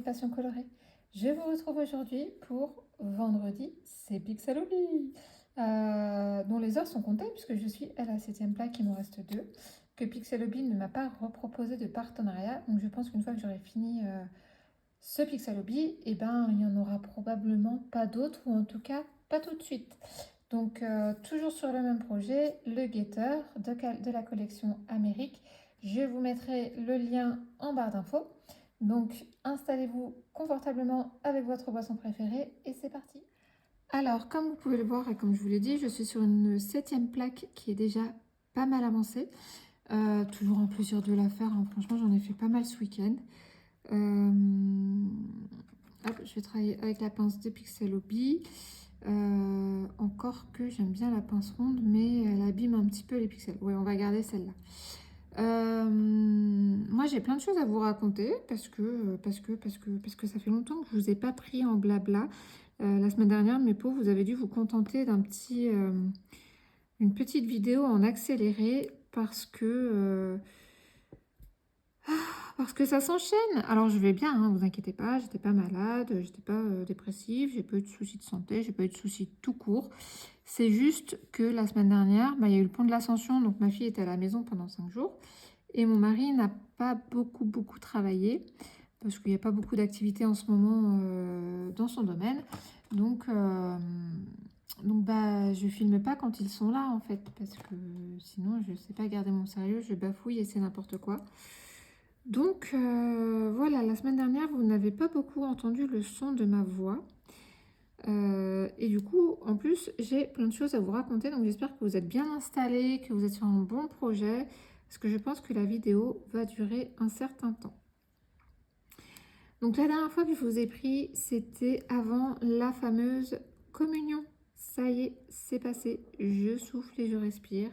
Passion colorée. Je vous retrouve aujourd'hui pour vendredi, c'est Pixelobby, dont les heures sont comptées puisque je suis à la 7e plaque, il m'en reste 2, que Pixelobby ne m'a pas reproposé de partenariat. Donc je pense qu'une fois que j'aurai fini ce Pixelobby, eh ben, il n'y en aura probablement pas d'autres, ou en tout cas pas tout de suite. Donc toujours sur le même projet, le Getter de la collection Amérique. Je vous mettrai le lien en barre d'infos. Donc installez-vous confortablement avec votre boisson préférée et c'est parti. Alors comme vous pouvez le voir et comme je vous l'ai dit, je suis sur une 7e plaque qui est déjà pas mal avancée. Toujours en plaisir de la faire, hein. Franchement j'en ai fait pas mal ce week-end. Hop, je vais travailler avec la pince de Pixelobby. Encore que j'aime bien la pince ronde, mais elle abîme un petit peu les pixels. Oui, on va garder celle-là. Moi, j'ai plein de choses à vous raconter parce que ça fait longtemps que je vous ai pas pris en blabla. La semaine dernière, mes pauvres, vous avez dû vous contenter une petite vidéo en accéléré parce que ça s'enchaîne. Alors je vais bien, hein, vous inquiétez pas, j'étais pas malade, j'étais pas dépressive, j'ai pas eu de soucis de santé, j'ai pas eu de soucis tout court. C'est juste que la semaine dernière, il y a eu le pont de l'Ascension, donc ma fille était à la maison pendant 5 jours. Et mon mari n'a pas beaucoup travaillé, parce qu'il n'y a pas beaucoup d'activités en ce moment dans son domaine. Donc je filme pas quand ils sont là en fait, parce que sinon je sais pas garder mon sérieux, je bafouille et c'est n'importe quoi. Donc voilà, la semaine dernière, vous n'avez pas beaucoup entendu le son de ma voix. Et du coup, en plus, j'ai plein de choses à vous raconter. Donc j'espère que vous êtes bien installés, que vous êtes sur un bon projet. Parce que je pense que la vidéo va durer un certain temps. Donc la dernière fois que je vous ai pris, c'était avant la fameuse communion. Ça y est, c'est passé. Je souffle et je respire.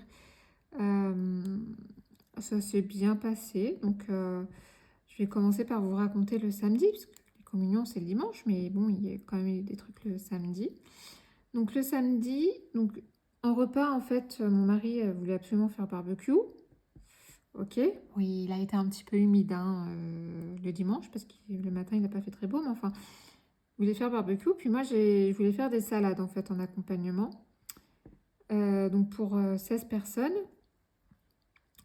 Ça s'est bien passé. Donc je vais commencer par vous raconter le samedi, parce que les communions c'est le dimanche, mais bon, il y a quand même eu des trucs le samedi. Donc le samedi, donc en repas, en fait, mon mari voulait absolument faire barbecue. Ok, oui, il a été un petit peu humide hein, le dimanche, parce que le matin, il n'a pas fait très beau, mais enfin, il voulait faire barbecue. Puis moi, je voulais faire des salades, en fait, en accompagnement. Donc pour 16 personnes.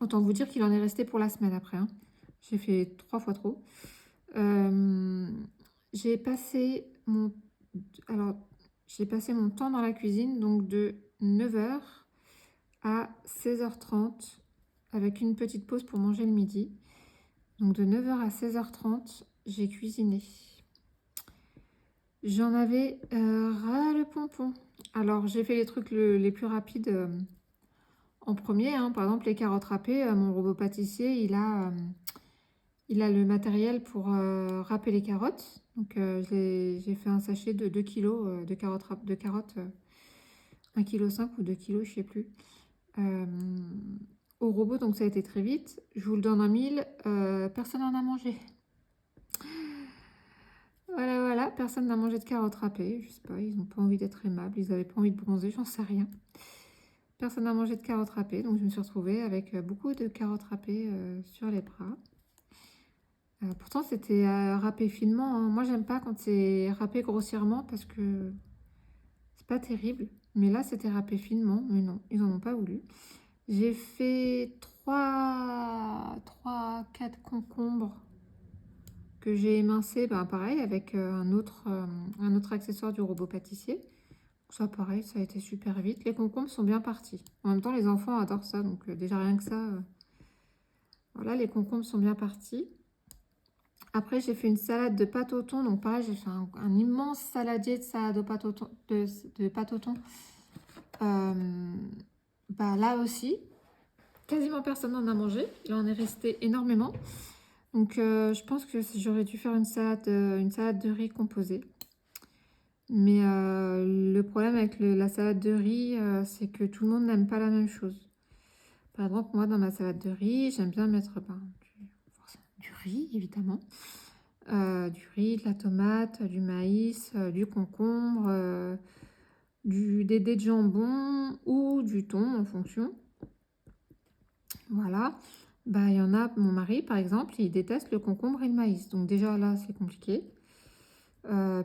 Autant vous dire qu'il en est resté pour la semaine après, hein. J'ai fait 3 fois trop. J'ai passé mon... Alors, j'ai passé mon temps dans la cuisine, donc de 9h à 16h30, avec une petite pause pour manger le midi. Donc de 9h à 16h30, j'ai cuisiné. J'en avais ras le pompon. Alors, j'ai fait les trucs les plus rapides en premier, hein. Par exemple, les carottes râpées. Mon robot pâtissier, il a le matériel pour râper les carottes. Donc, j'ai fait un sachet de 2 kg de carottes, 1,5 kg ou 2 kg, je sais plus. Au robot, donc ça a été très vite. Je vous le donne en mille. Personne n'en a mangé. Voilà, personne n'a mangé de carottes râpées. Je sais pas, ils n'ont pas envie d'être aimables, ils n'avaient pas envie de bronzer, j'en sais rien. Personne n'a mangé de carottes râpées, donc je me suis retrouvée avec beaucoup de carottes râpées sur les bras. Pourtant, c'était râpé finement, hein. Moi, j'aime pas quand c'est râpé grossièrement parce que c'est pas terrible. Mais là, c'était râpé finement, mais non, ils en ont pas voulu. J'ai fait 3-4 concombres que j'ai émincé, pareil, avec un autre accessoire du robot pâtissier. Ça, pareil, ça a été super vite. Les concombres sont bien partis. En même temps, les enfants adorent ça, donc déjà rien que ça, voilà, les concombres sont bien partis. Après, j'ai fait une salade de pâte au thon. Donc pareil, j'ai fait un immense saladier de salade de pâte au thon. Là aussi, quasiment personne n'en a mangé. Il en est resté énormément. Donc je pense que j'aurais dû faire une salade de riz composée. Mais le problème avec la salade de riz, c'est que tout le monde n'aime pas la même chose. Par exemple, moi, dans ma salade de riz, j'aime bien mettre du riz, évidemment. Du riz, de la tomate, du maïs, du concombre, des dés de jambon ou du thon en fonction. Voilà. Il y en a, mon mari par exemple, il déteste le concombre et le maïs. Donc déjà là, c'est compliqué.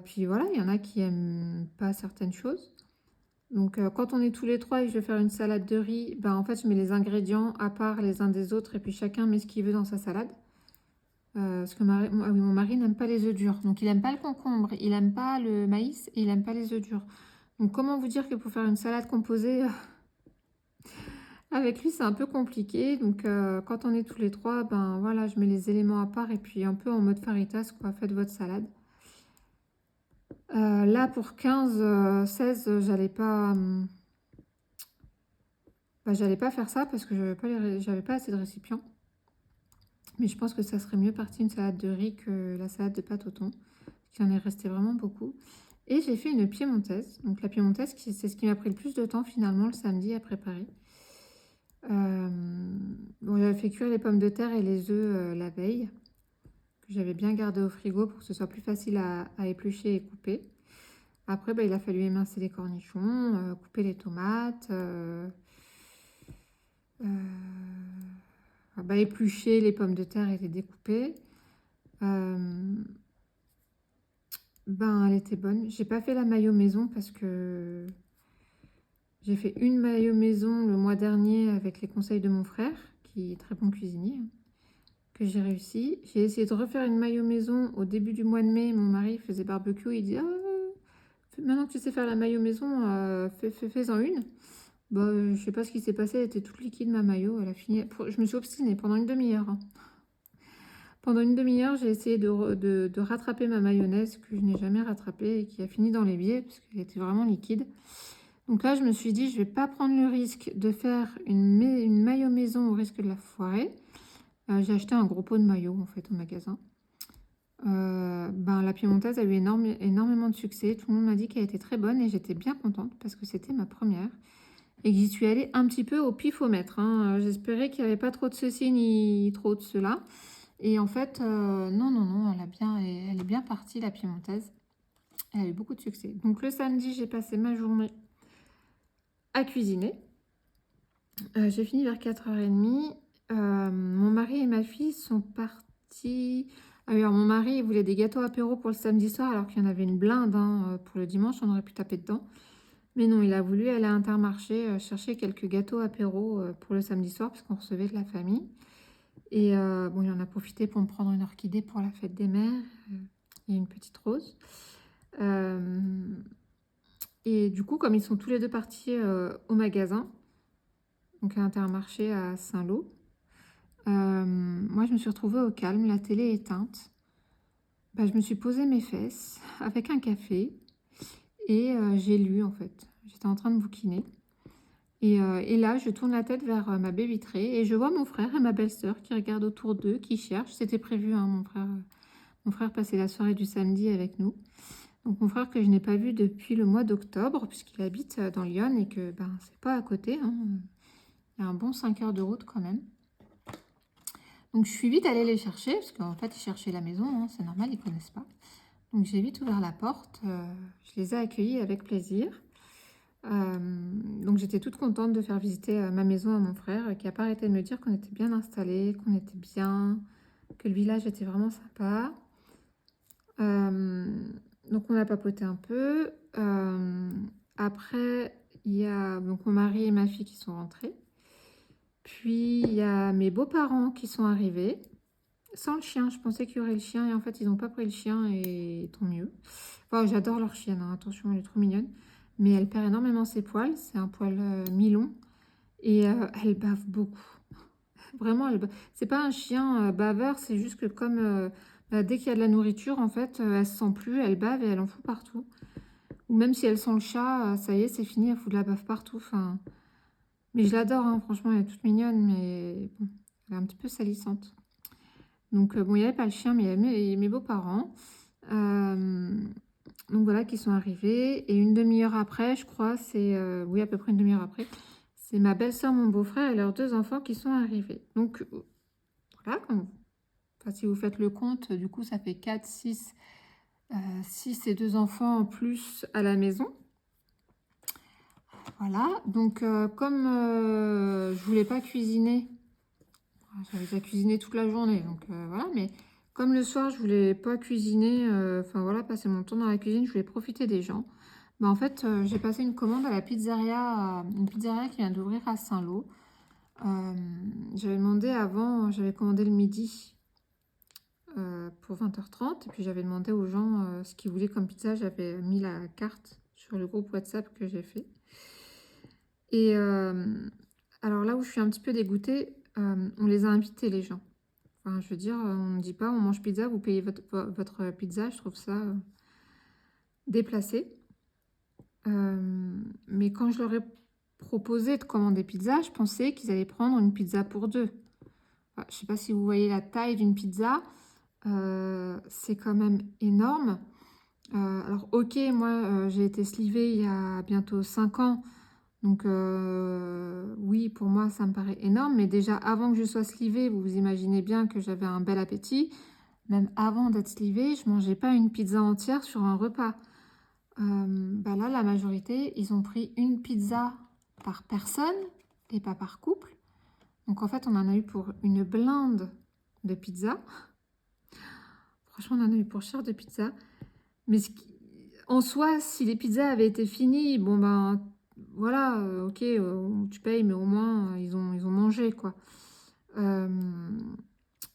Puis voilà, il y en a qui aiment pas certaines choses. Donc quand on est tous les 3 et que je vais faire une salade de riz, ben, en fait, je mets les ingrédients à part les uns des autres et puis chacun met ce qu'il veut dans sa salade. Parce que ah oui, mon mari n'aime pas les œufs durs. Donc il aime pas le concombre, il aime pas le maïs et il aime pas les œufs durs. Donc comment vous dire que pour faire une salade composée avec lui, c'est un peu compliqué. Donc quand on est tous les 3, ben voilà, je mets les éléments à part et puis un peu en mode faritas, quoi. Faites votre salade. Là, pour 15, 16, j'allais pas faire ça parce que j'avais pas assez de récipients. Mais je pense que ça serait mieux parti une salade de riz que la salade de pâte au thon. Parce qu'il en est resté vraiment beaucoup. Et j'ai fait une piémontaise. Donc la piémontaise, c'est ce qui m'a pris le plus de temps finalement le samedi à préparer. Bon, j'avais fait cuire les pommes de terre et les œufs la veille. Que j'avais bien gardé au frigo pour que ce soit plus facile à éplucher et couper. Après, il a fallu émincer les cornichons, couper les tomates, éplucher les pommes de terre et les découper. Elle était bonne. J'ai pas fait la mayo maison parce que j'ai fait une mayo maison le mois dernier avec les conseils de mon frère, qui est très bon cuisinier, que j'ai réussi. J'ai essayé de refaire une mayo maison au début du mois de mai. Mon mari faisait barbecue, il dit maintenant que tu sais faire la mayo maison, fais-en une. Je sais pas ce qui s'est passé, elle était toute liquide ma mayo, elle a fini. Je me suis obstinée pendant une demi-heure. Pendant une demi-heure, j'ai essayé de rattraper ma mayonnaise que je n'ai jamais rattrapée et qui a fini dans l'évier parce qu'elle était vraiment liquide. Donc là, je me suis dit, je vais pas prendre le risque de faire une mayo maison au risque de la foirer. J'ai acheté un gros pot de mayo en fait au magasin. La piémontaise a eu énormément de succès. Tout le monde m'a dit qu'elle était très bonne et j'étais bien contente parce que c'était ma première. Et que j'y suis allée un petit peu au pifomètre. J'espérais qu'il n'y avait pas trop de ceci ni trop de cela. Et en fait, non, elle est bien partie, la piémontaise. Elle a eu beaucoup de succès. Donc le samedi, j'ai passé ma journée à cuisiner. J'ai fini vers 4h30. Mon mari et ma fille sont partis. Ah oui, alors mon mari il voulait des gâteaux apéro pour le samedi soir, alors qu'il y en avait une blinde pour le dimanche, on aurait pu taper dedans. Mais non, il a voulu aller à Intermarché chercher quelques gâteaux apéro pour le samedi soir, parce qu'on recevait de la famille. Et il en a profité pour me prendre une orchidée pour la fête des mères et une petite rose. Et du coup, comme ils sont tous les deux partis au magasin, donc à Intermarché à Saint-Lô, moi je me suis retrouvée au calme, la télé éteinte. Je me suis posé mes fesses avec un café et j'ai lu en fait. J'étais en train de bouquiner. Et là, je tourne la tête vers ma baie vitrée et je vois mon frère et ma belle-sœur qui regardent autour d'eux, qui cherchent. C'était prévu, mon frère passait la soirée du samedi avec nous. Donc mon frère que je n'ai pas vu depuis le mois d'octobre, puisqu'il habite dans Lyon et que c'est pas à côté. Il y a un bon 5 heures de route quand même. Donc je suis vite allée les chercher, parce qu'en fait ils cherchaient la maison, c'est normal, ils ne connaissent pas. Donc j'ai vite ouvert la porte, je les ai accueillis avec plaisir. Donc j'étais toute contente de faire visiter ma maison à mon frère, qui n'a pas arrêté de me dire qu'on était bien installés, qu'on était bien, que le village était vraiment sympa. Donc on a papoté un peu. Après, il y a donc mon mari et ma fille qui sont rentrés. Puis il y a mes beaux-parents qui sont arrivés. Sans le chien, je pensais qu'il y aurait le chien et en fait ils n'ont pas pris le chien et tant mieux. Enfin, j'adore leur chienne, attention, elle est trop mignonne. Mais elle perd énormément ses poils, c'est un poil mi-long et elle bave beaucoup. Vraiment, c'est pas un chien baveur, c'est juste que comme dès qu'il y a de la nourriture, en fait, elle se sent plus, elle bave et elle en fout partout. Ou même si elle sent le chat, ça y est, c'est fini, elle fout de la bave partout. Enfin, mais je l'adore, franchement, elle est toute mignonne, mais bon, elle est un petit peu salissante. Donc, il n'y avait pas le chien, mais il y avait mes beaux-parents. Donc voilà, qui sont arrivés. Et une demi-heure après, je crois, oui, à peu près une demi-heure après, c'est ma belle-sœur, mon beau-frère et leurs 2 enfants qui sont arrivés. Donc, voilà, si vous faites le compte, du coup, ça fait 4, 6 et 2 enfants en plus à la maison. Voilà, donc comme je voulais pas cuisiner, j'avais déjà cuisiné toute la journée, donc voilà, mais Comme le soir, je voulais pas cuisiner, enfin voilà, passer mon temps dans la cuisine, je voulais profiter des gens. Bah, en fait, j'ai passé une commande à la pizzeria, une pizzeria qui vient d'ouvrir à Saint-Lô. J'avais demandé avant, j'avais commandé le midi pour 20h30 et puis j'avais demandé aux gens ce qu'ils voulaient comme pizza. J'avais mis la carte sur le groupe WhatsApp que j'ai fait. Et alors là où je suis un petit peu dégoûtée, on les a invités les gens. Enfin, je veux dire, on ne dit pas on mange pizza, vous payez votre pizza. Je trouve ça déplacé. Mais quand je leur ai proposé de commander pizza, je pensais qu'ils allaient prendre une pizza pour deux. Enfin, je ne sais pas si vous voyez la taille d'une pizza. C'est quand même énorme. Alors ok, moi j'ai été slivée il y a bientôt 5 ans. Donc oui, pour moi ça me paraît énorme. Mais déjà avant que je sois slivée, vous vous imaginez bien que j'avais un bel appétit. Même avant d'être slivée, je mangeais pas une pizza entière sur un repas. Bah là, la majorité, ils ont pris une pizza par personne et pas par couple. Donc en fait, on en a eu pour une blinde de pizza. Franchement, on en a eu pour cher de pizza. Mais en soi, si les pizzas avaient été finies, bon ben voilà, ok, tu payes, mais au moins ils ont mangé quoi.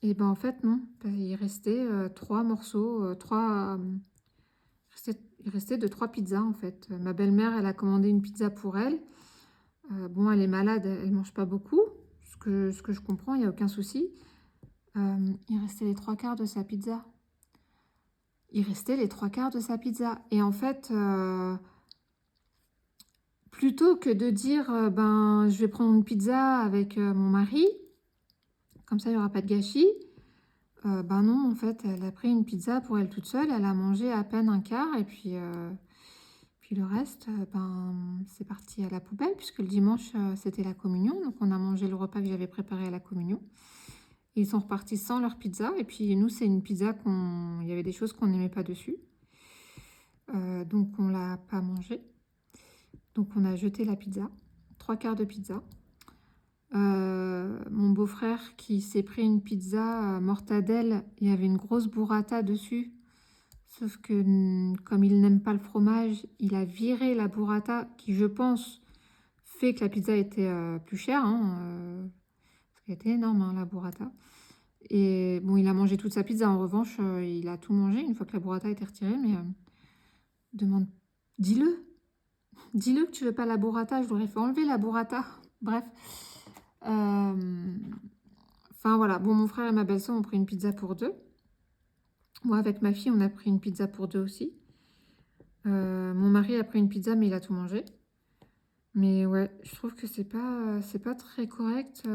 Et ben en fait, non, il restait 3 morceaux, il restait de 3 pizzas en fait. Ma belle-mère, elle a commandé une pizza pour elle. Bon, elle est malade, elle mange pas beaucoup, ce que je comprends, il n'y a aucun souci. Il restait les 3 quarts de sa pizza. Il restait les 3 quarts de sa pizza. Et en fait, plutôt que de dire, ben, je vais prendre une pizza avec mon mari, comme ça, il n'y aura pas de gâchis. Ben non, en fait, elle a pris une pizza pour elle toute seule. Elle a mangé à peine 1 quart. Et puis le reste, ben, c'est parti à la poubelle, puisque le dimanche, c'était la communion. Donc, on a mangé le repas que j'avais préparé à la communion. Ils sont repartis sans leur pizza. Et puis, nous, c'est une pizza il y avait des choses qu'on n'aimait pas dessus. Donc, on ne l'a pas mangée. Donc, on a jeté la pizza. 3 quarts de pizza. Mon beau-frère qui s'est pris une pizza mortadelle, il y avait une grosse burrata dessus. Sauf que comme il n'aime pas le fromage, il a viré la burrata qui, je pense, fait que la pizza était plus chère. Parce qu'elle était énorme, hein, la burrata. Et bon, il a mangé toute sa pizza. En revanche, il a tout mangé une fois que la burrata a été retirée. Mais demande, dis-le. Dis-le que tu veux pas la burrata. Je l'aurais fait enlever la burrata. Bref. Enfin voilà. Bon, mon frère et ma belle-sœur ont pris une pizza pour deux. Moi, avec ma fille, on a pris une pizza pour deux aussi. Mon mari a pris une pizza, mais il a tout mangé. Mais ouais, je trouve que c'est pas très correct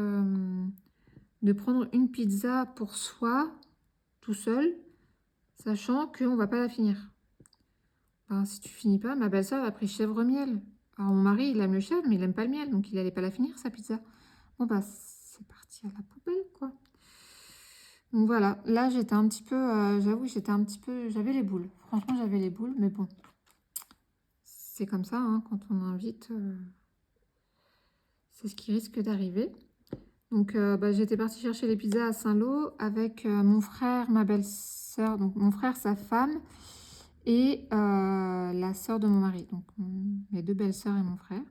de prendre une pizza pour soi, tout seul, sachant qu'on va pas la finir. Ben, si tu finis pas, ma belle-sœur a pris chèvre miel. Alors mon mari, il aime le chèvre, mais il aime pas le miel, donc il allait pas la finir, sa pizza. Bon bah, c'est parti à la poubelle, quoi. Donc voilà, là j'étais un petit peu, j'avoue, j'avais les boules. Franchement, j'avais les boules, mais bon, c'est comme ça, hein, quand on invite, c'est ce qui risque d'arriver. Donc bah, j'étais partie chercher les pizzas à Saint-Lô avec mon frère, ma belle-sœur, donc mon frère, sa femme et la sœur de mon mari, donc mes deux belles-sœurs et mon frère.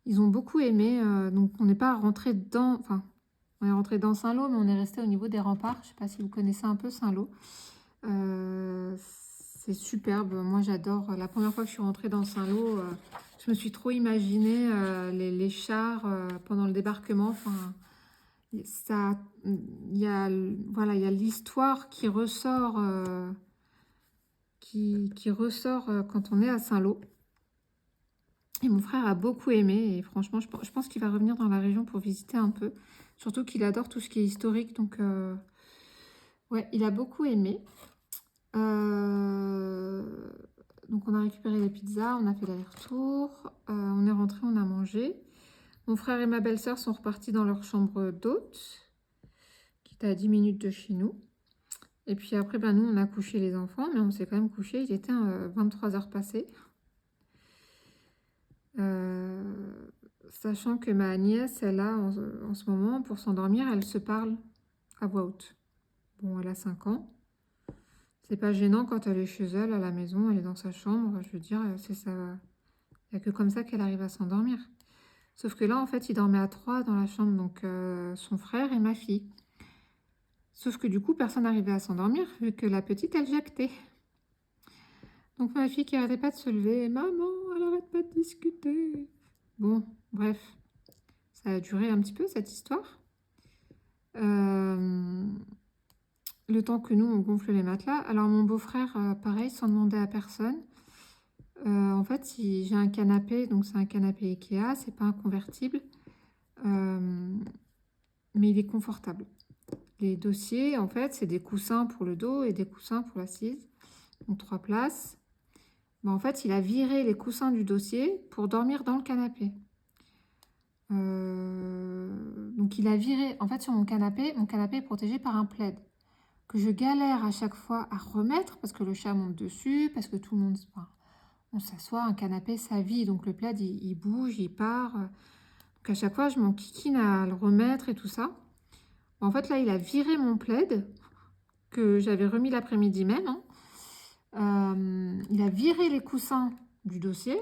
Ils ont beaucoup aimé, donc on n'est pas rentré enfin, on est rentré dans Saint-Lô, mais on est resté au niveau des remparts. Je ne sais pas si vous connaissez un peu Saint-Lô. C'est superbe, moi j'adore. La première fois que je suis rentrée dans Saint-Lô, je me suis trop imaginé les chars pendant le débarquement. Enfin, ça, voilà, il y a l'histoire qui ressort, qui ressort quand on est à Saint-Lô. Et mon frère a beaucoup aimé et franchement, je pense qu'il va revenir dans la région pour visiter un peu. Surtout qu'il adore tout ce qui est historique, donc ouais, il a beaucoup aimé. Donc on a récupéré les pizzas, on a fait l'aller-retour, on est rentré, on a mangé. Mon frère et ma belle-sœur sont repartis dans leur chambre d'hôte, qui était à 10 minutes de chez nous. Et puis après, ben, nous, on a couché les enfants, mais on s'est quand même couché. Il était 23 heures passées. Sachant que ma nièce, elle a en ce moment, pour s'endormir, elle se parle à voix haute. Bon, elle a 5 ans. C'est pas gênant quand elle est chez elle, à la maison, elle est dans sa chambre. Je veux dire, c'est ça. Il n'y a que comme ça qu'elle arrive à s'endormir. Sauf que là, en fait, il dormait à 3 dans la chambre, donc son frère et ma fille. Sauf que du coup, personne n'arrivait à s'endormir, vu que la petite, elle jactait. Donc ma fille qui arrêtait pas de se lever, maman, elle arrête pas de discuter. Bon, bref, ça a duré un petit peu cette histoire. Le temps que nous, on gonfle les matelas. Alors mon beau-frère, pareil, sans demander à personne. En fait, j'ai un canapé, donc c'est un canapé Ikea, c'est pas un convertible, mais il est confortable. Les dossiers, en fait, c'est des coussins pour le dos et des coussins pour l'assise, donc 3 places. Mais en fait, il a viré les coussins du dossier pour dormir dans le canapé. Donc il a viré, en fait, sur mon canapé est protégé par un plaid que je galère à chaque fois à remettre parce que le chat monte dessus, parce que tout le monde, enfin, on s'assoit, un canapé, ça vit, donc le plaid, il bouge, il part. Donc à chaque fois, je m'enquiquine à le remettre et tout ça. En fait, là, il a viré mon plaid que j'avais remis l'après-midi même, hein. Il a viré les coussins du dossier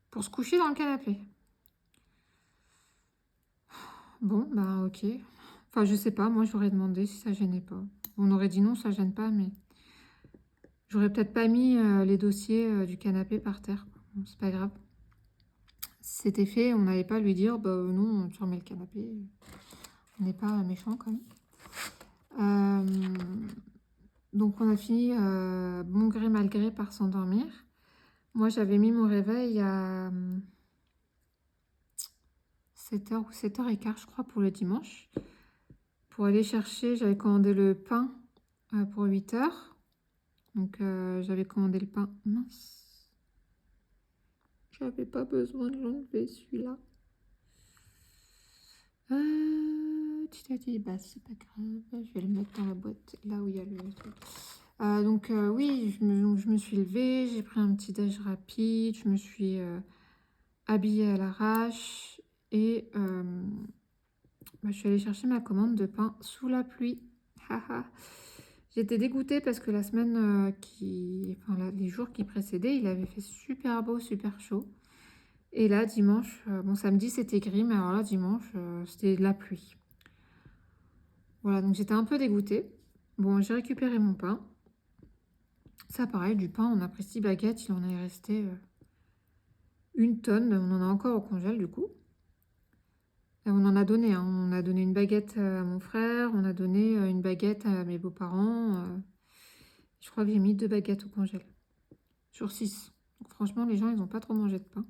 pour se coucher dans le canapé. Bon, bah ok. Enfin, je sais pas, moi j'aurais demandé si ça gênait pas. On aurait dit non, ça gêne pas, mais j'aurais peut-être pas mis les dossiers du canapé par terre. Bon, c'est pas grave. C'était fait, on n'allait pas lui dire, bah non, tu remets le canapé. On n'est pas méchant quand même. Donc on a fini, bon gré mal gré, par s'endormir. Moi j'avais mis mon réveil à 7h ou 7h15, je crois, pour le dimanche. Pour aller chercher, j'avais commandé le pain pour 8h. Donc j'avais commandé le pain. Mince. J'avais pas besoin de l'enlever celui-là. Tu t'as dit, bah c'est pas grave, je vais le mettre dans la boîte là où il y a le truc. Donc oui, je me suis levée, j'ai pris un petit déj rapide, je me suis habillée à l'arrache et je suis allée chercher ma commande de pain sous la pluie. J'étais dégoûtée parce que la semaine les jours qui précédaient, il avait fait super beau, super chaud. Et là, dimanche, bon, samedi c'était gris, mais alors là, dimanche, c'était de la pluie. Voilà, donc j'étais un peu dégoûtée. Bon, j'ai récupéré mon pain. Ça, pareil, du pain, on a pris 6 baguettes, il en est resté 1 tonne. On en a encore au congèle, du coup. Et on en a donné, hein. On a donné une baguette à mon frère, on a donné une baguette à mes beaux-parents. Je crois que j'ai mis 2 baguettes au congèle sur 6. Donc, franchement, les gens, ils n'ont pas trop mangé de pain.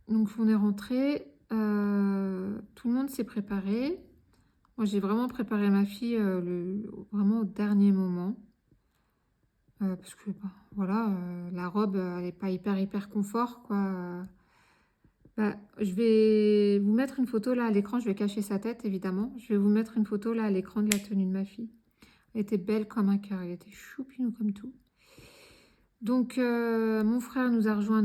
Donc on est rentré, tout le monde s'est préparé. Moi j'ai vraiment préparé ma fille vraiment au dernier moment. Parce que voilà, la robe elle n'est pas hyper confort quoi. Je vais vous mettre une photo là à l'écran, je vais cacher sa tête évidemment. Je vais vous mettre une photo là à l'écran de la tenue de ma fille. Elle était belle comme un cœur, elle était choupinou comme tout. Donc mon frère nous a rejoint à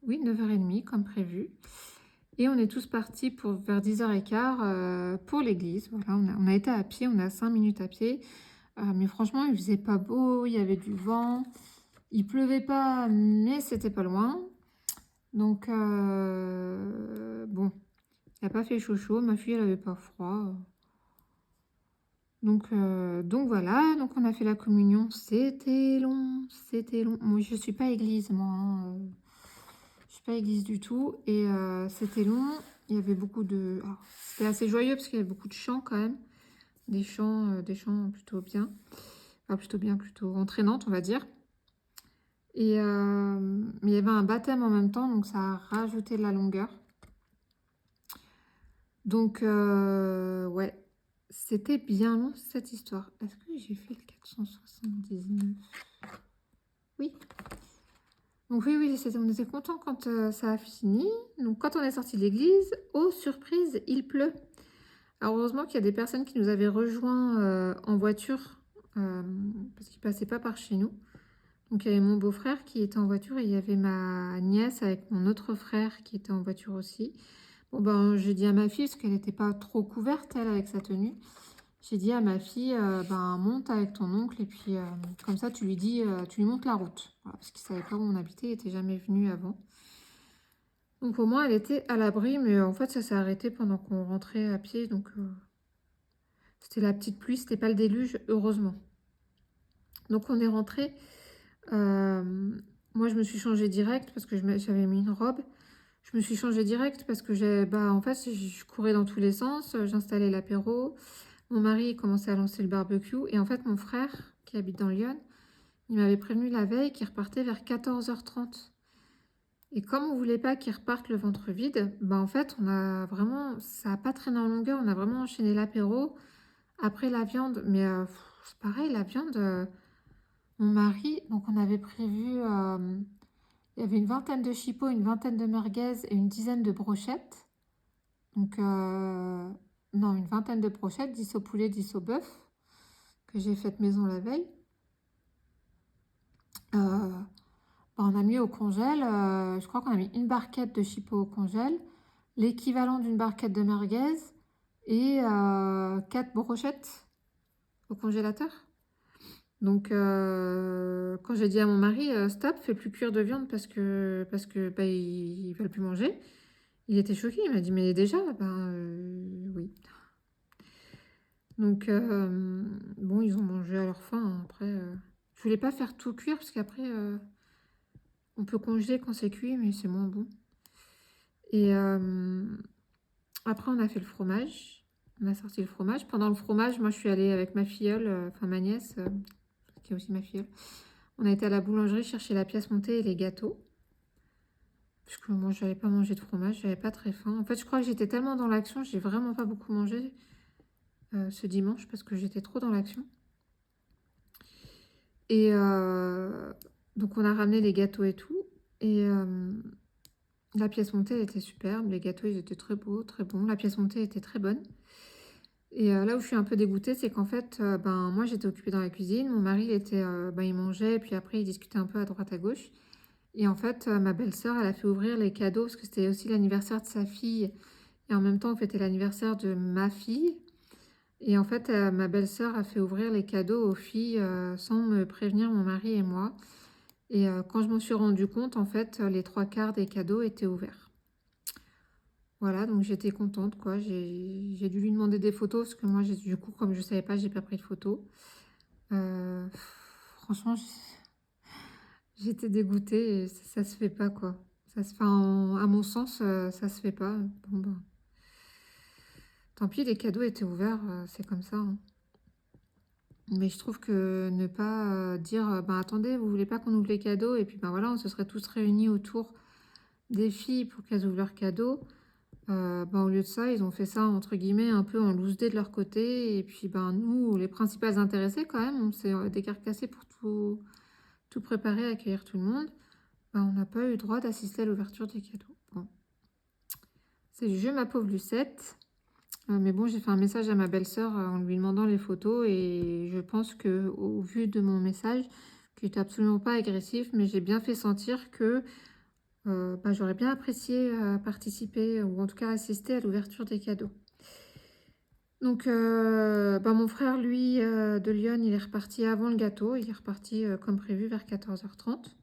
9h30 comme prévu. Et on est tous partis vers 10h15 pour l'église. Voilà, on a été à pied, on a 5 minutes à pied. Mais franchement, il faisait pas beau, il y avait du vent. Il pleuvait pas, mais c'était pas loin. Donc, bon, il n'a pas fait chaud. Ma fille, elle avait pas froid. Donc voilà, donc on a fait la communion. C'était long, c'était long. Moi, je suis pas église, moi, hein. Je suis pas église du tout. Et c'était long. Il y avait beaucoup de... c'était assez joyeux parce qu'il y avait beaucoup de chants quand même. Des chants plutôt bien. Enfin, plutôt entraînantes, on va dire. Et mais il y avait un baptême en même temps, donc ça a rajouté de la longueur. Donc, ouais, c'était bien long cette histoire. Est-ce que j'ai fait le 479? Oui. Donc oui, on était contents quand ça a fini. Donc quand on est sorti de l'église, oh surprise, il pleut. Alors heureusement qu'il y a des personnes qui nous avaient rejoints en voiture parce qu'ils ne passaient pas par chez nous. Donc il y avait mon beau-frère qui était en voiture et il y avait ma nièce avec mon autre frère qui était en voiture aussi. Bon ben j'ai dit à ma fille parce qu'elle n'était pas trop couverte elle avec sa tenue. j'ai dit à ma fille, ben, monte avec ton oncle et puis comme ça, tu lui dis, tu lui montres la route. Voilà, parce qu'il ne savait pas où on habitait, il n'était jamais venu avant. Donc au moins, elle était à l'abri, mais en fait, ça s'est arrêté pendant qu'on rentrait à pied. Donc c'était la petite pluie, c'était pas le déluge, heureusement. Donc on est rentré. Moi, je me suis changée direct parce que j'avais mis une robe. Je me suis changée direct parce que en fait, je courais dans tous les sens. J'installais l'apéro. Mon mari commençait à lancer le barbecue. Et en fait, mon frère, qui habite dans Lyon, il m'avait prévenu la veille qu'il repartait vers 14h30. Et comme on voulait pas qu'il reparte le ventre vide, en fait, on a vraiment, ça n'a pas traîné en longueur. On a vraiment enchaîné l'apéro. Après la viande, mais c'est pareil, la viande, mon mari, donc on avait prévu, il y avait une vingtaine de chipots, une vingtaine de merguez et une dizaine de brochettes. Donc, non, une vingtaine de brochettes, 10 au poulet, 10 au bœuf, que j'ai fait maison la veille. On a mis au congèle, je crois qu'on a mis une barquette de chipots au congèle, l'équivalent d'une barquette de merguez et 4 brochettes au congélateur. Donc, quand j'ai dit à mon mari, stop, fais plus cuire de viande parce que ils veulent plus manger, il était choqué. Il m'a dit, mais déjà, oui. Donc, bon, ils ont mangé à leur faim, hein. Après, je voulais pas faire tout cuire parce qu'après, on peut congeler quand c'est cuit, mais c'est moins bon. Et après, on a fait le fromage. On a sorti le fromage. Pendant le fromage, moi, je suis allée avec ma filleule, enfin ma nièce, qui est aussi ma filleule. On a été à la boulangerie chercher la pièce montée et les gâteaux. Parce que moi, j'avais pas mangé de fromage, j'avais pas très faim. En fait, je crois que j'étais tellement dans l'action, j'ai vraiment pas beaucoup mangé ce dimanche parce que j'étais trop dans l'action. Et donc, on a ramené les gâteaux et tout. Et la pièce montée, elle était superbe. Les gâteaux, ils étaient très beaux, très bons. La pièce montée était très bonne. Et là où je suis un peu dégoûtée, c'est qu'en fait, moi, j'étais occupée dans la cuisine. Mon mari, il mangeait, puis après, il discutait un peu à droite, à gauche. Et en fait, ma belle-sœur, elle a fait ouvrir les cadeaux parce que c'était aussi l'anniversaire de sa fille. Et en même temps, on fêtait l'anniversaire de ma fille. Et en fait, ma belle-sœur a fait ouvrir les cadeaux aux filles sans me prévenir, mon mari et moi. Et quand je m'en suis rendu compte, en fait, les 3 quarts des cadeaux étaient ouverts. Voilà, donc j'étais contente, quoi. J'ai dû lui demander des photos parce que moi, du coup, comme je savais pas, j'ai pas pris de photos. Euh, Franchement, j'étais dégoûtée et ça se fait pas, quoi. Ça se fait, à mon sens, ça se fait pas. Bon, tant pis, les cadeaux étaient ouverts, c'est comme ça, hein. Mais je trouve que ne pas dire, attendez, vous voulez pas qu'on ouvre les cadeaux? Et puis, voilà, on se serait tous réunis autour des filles pour qu'elles ouvrent leurs cadeaux. Au lieu de ça, ils ont fait ça, entre guillemets, un peu en loose day de leur côté. Et puis, nous, les principales intéressées, quand même, on s'est décarcassés pour tout préparer, accueillir tout le monde. On n'a pas eu droit d'assister à l'ouverture des cadeaux. Bon. C'est du jeu, ma pauvre Lucette. Mais bon, j'ai fait un message à ma belle-sœur en lui demandant les photos. Et je pense que, au vu de mon message, qui n'était absolument pas agressif, mais j'ai bien fait sentir que j'aurais bien apprécié participer ou en tout cas assister à l'ouverture des cadeaux. Donc, mon frère, lui, de Lyon, il est reparti avant le gâteau. Il est reparti comme prévu vers 14h30.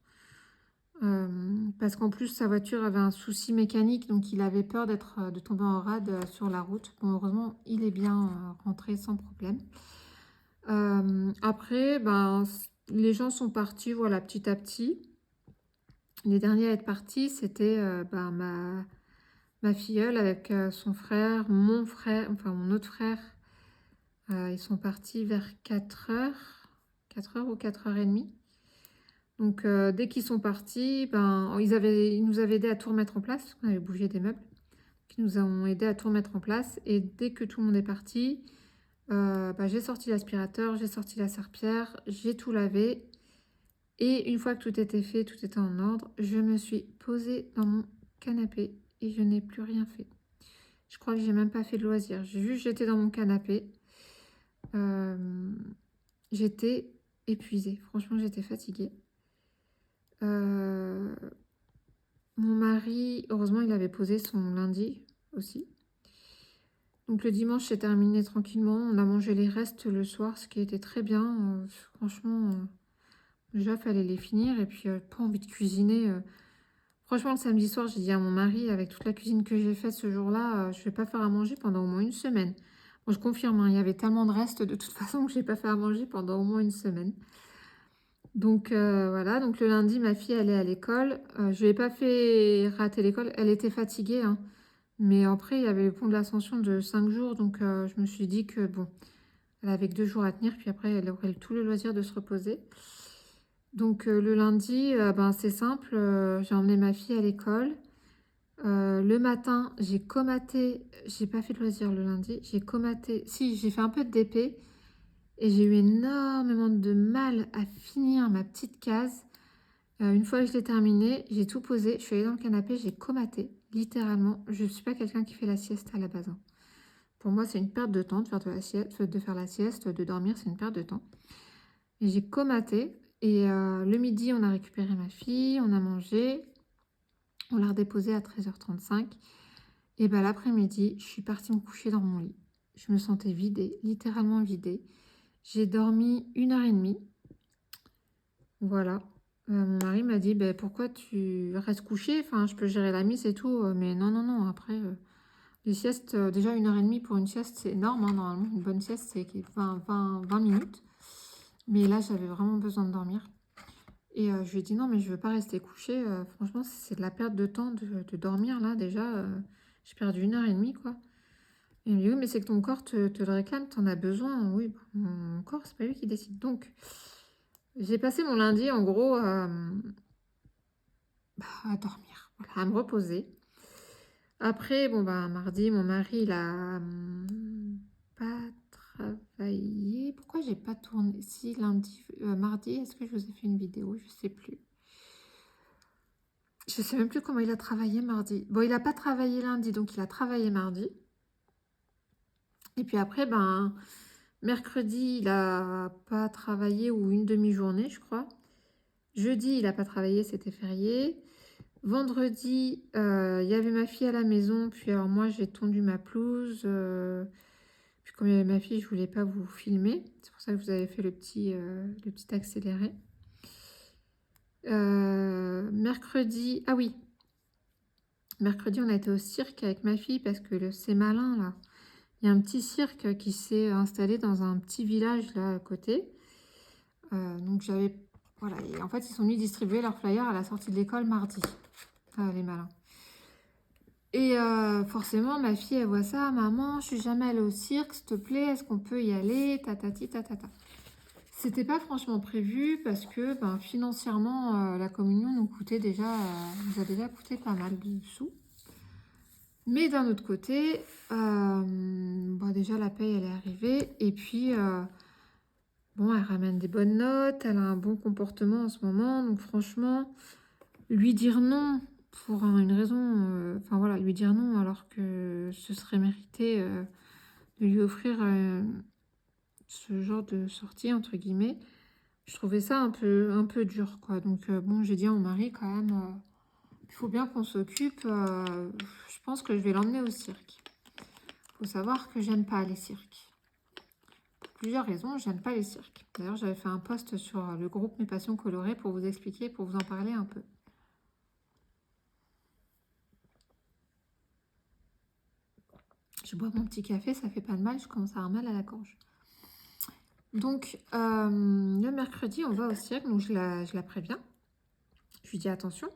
Parce qu'en plus, sa voiture avait un souci mécanique, donc il avait peur de tomber en rade sur la route. Bon, heureusement, il est bien rentré sans problème. Après, les gens sont partis, voilà, petit à petit. Les derniers à être partis, c'était ma filleule avec son frère, mon frère, enfin mon autre frère. Ils sont partis vers 4h ou 4h30. Donc, dès qu'ils sont partis, ils nous avaient aidé à tout remettre en place, parce qu'on avait bougé des meubles. Ils nous ont aidé à tout remettre en place. Et dès que tout le monde est parti, j'ai sorti l'aspirateur, j'ai sorti la serpillière, j'ai tout lavé. Et une fois que tout était fait, tout était en ordre, je me suis posée dans mon canapé et je n'ai plus rien fait. Je crois que j'ai même pas fait de loisir. J'étais dans mon canapé. J'étais épuisée. Franchement, j'étais fatiguée. Mon mari, heureusement, il avait posé son lundi aussi. Donc le dimanche, c'est terminé tranquillement. On a mangé les restes le soir, ce qui était très bien. Franchement, déjà, il fallait les finir. Et puis, pas envie de cuisiner. Franchement, le samedi soir, j'ai dit à mon mari, avec toute la cuisine que j'ai faite ce jour-là, je vais pas faire à manger pendant au moins une semaine. Bon, je confirme, hein, il y avait tellement de restes de toute façon que j'ai pas fait à manger pendant au moins une semaine. Donc voilà, donc le lundi, ma fille, elle est à l'école. Je lui ai pas fait rater l'école, elle était fatiguée, hein. Mais après, il y avait le pont de l'Ascension de 5 jours, donc je me suis dit que bon, elle avait que 2 jours à tenir, puis après, elle aurait tout le loisir de se reposer. Donc le lundi, ben, c'est simple, j'ai emmené ma fille à l'école. Le matin, j'ai comaté, j'ai pas fait de loisir le lundi, j'ai comaté, si, j'ai fait un peu de DP, et j'ai eu énormément de mal à finir ma petite case. Une fois que je l'ai terminée, j'ai tout posé, je suis allée dans le canapé, j'ai comaté, littéralement. Je ne suis pas quelqu'un qui fait la sieste à la base, hein. Pour moi, c'est une perte de temps de faire la sieste, de dormir, c'est une perte de temps. Et j'ai comaté, et le midi, on a récupéré ma fille, on a mangé, on l'a redéposée à 13h35. Et ben l'après-midi, je suis partie me coucher dans mon lit. Je me sentais vidée, littéralement vidée. J'ai dormi 1h30. Voilà. Mon mari m'a dit, ben, pourquoi tu restes couché? Enfin, je peux gérer la mise et tout. Mais non, non, non. Après, les siestes, déjà 1h30 pour une sieste, c'est énorme, hein, normalement. Une bonne sieste, c'est 20 minutes. Mais là, j'avais vraiment besoin de dormir. Et je lui ai dit, non, mais je veux pas rester couchée. Franchement, c'est de la perte de temps de dormir, là, déjà. J'ai perdu 1h30, quoi. Et il me dit, oui, mais c'est que ton corps te le réclame, t'en as besoin. Oui, bah, mon corps, c'est pas lui qui décide. Donc, j'ai passé mon lundi, en gros, à dormir, voilà, à me reposer. Après, bon, bah, mardi, mon mari, il a pas travaillé. Pourquoi j'ai pas tourné? Si, lundi, mardi, est-ce que je vous ai fait une vidéo? Je sais plus. Je sais même plus comment il a travaillé mardi. Bon, il a pas travaillé lundi, donc il a travaillé mardi. Et puis après, ben, mercredi, il a pas travaillé, ou une demi-journée, je crois. Jeudi, il a pas travaillé, c'était férié. Vendredi, il y avait ma fille à la maison, puis alors moi, j'ai tondu ma pelouse. Puis comme il y avait ma fille, je voulais pas vous filmer. C'est pour ça que vous avez fait le petit accéléré. Mercredi, ah oui, mercredi, on a été au cirque avec ma fille parce que c'est malin, là. Il y a un petit cirque qui s'est installé dans un petit village, là, à côté. Donc j'avais... Voilà, et en fait, ils sont venus distribuer leurs flyers à la sortie de l'école mardi. Les malins. Et forcément, ma fille, elle voit ça. Maman, je suis jamais allée au cirque, s'il te plaît, est-ce qu'on peut y aller? Tatati, tatata. C'était pas franchement prévu parce que ben, financièrement, la communion nous coûtait déjà, nous a déjà coûté pas mal de sous. Mais d'un autre côté, bon, déjà la paye, elle est arrivée. Et puis, bon, elle ramène des bonnes notes, elle a un bon comportement en ce moment. Donc franchement, lui dire non pour une raison, enfin voilà, lui dire non alors que ce serait mérité de lui offrir ce genre de sortie, entre guillemets, je trouvais ça un peu dur, quoi. Donc bon, j'ai dit à mon mari quand même, il faut bien qu'on s'occupe, je pense que je vais l'emmener au cirque. Il faut savoir que j'aime pas les cirques. Pour plusieurs raisons, j'aime pas les cirques. D'ailleurs, j'avais fait un post sur le groupe Mes Passions Colorées pour vous expliquer, pour vous en parler un peu. Je bois mon petit café, ça fait pas de mal, je commence à avoir mal à la gorge. Donc, le mercredi, on va au cirque, donc je la préviens. Je lui dis attention,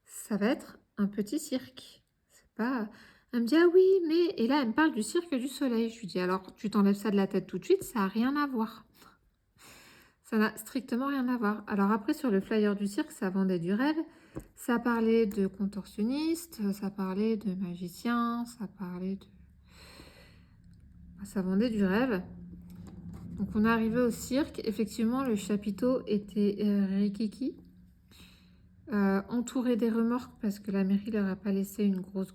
ça va être un petit cirque. C'est pas... Elle me dit, ah oui, mais... Et là, elle me parle du cirque du soleil. Je lui dis, alors, tu t'enlèves ça de la tête tout de suite, ça n'a rien à voir. Ça n'a strictement rien à voir. Alors après, sur le flyer du cirque, ça vendait du rêve. Ça parlait de contorsionnistes, ça parlait de magiciens, ça parlait de... Ça vendait du rêve. Donc on est arrivé au cirque. Effectivement, le chapiteau était rikiki. Entouré des remorques parce que la mairie leur a pas laissé une grosse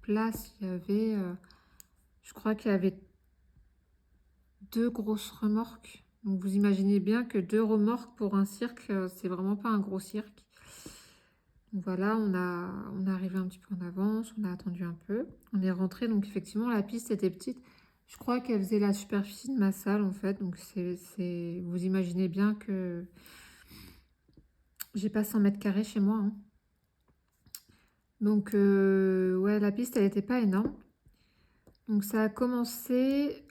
place. Il y avait, je crois qu'il y avait 2 grosses remorques. Donc vous imaginez bien que 2 remorques pour un cirque, c'est vraiment pas un gros cirque. Voilà, on est arrivé un petit peu en avance, on a attendu un peu. On est rentré, donc effectivement, la piste était petite. Je crois qu'elle faisait la superficie de ma salle, en fait. Donc, vous imaginez bien que j'ai pas 100 mètres carrés chez moi, hein. Donc, ouais, la piste, elle n'était pas énorme. Donc, ça a commencé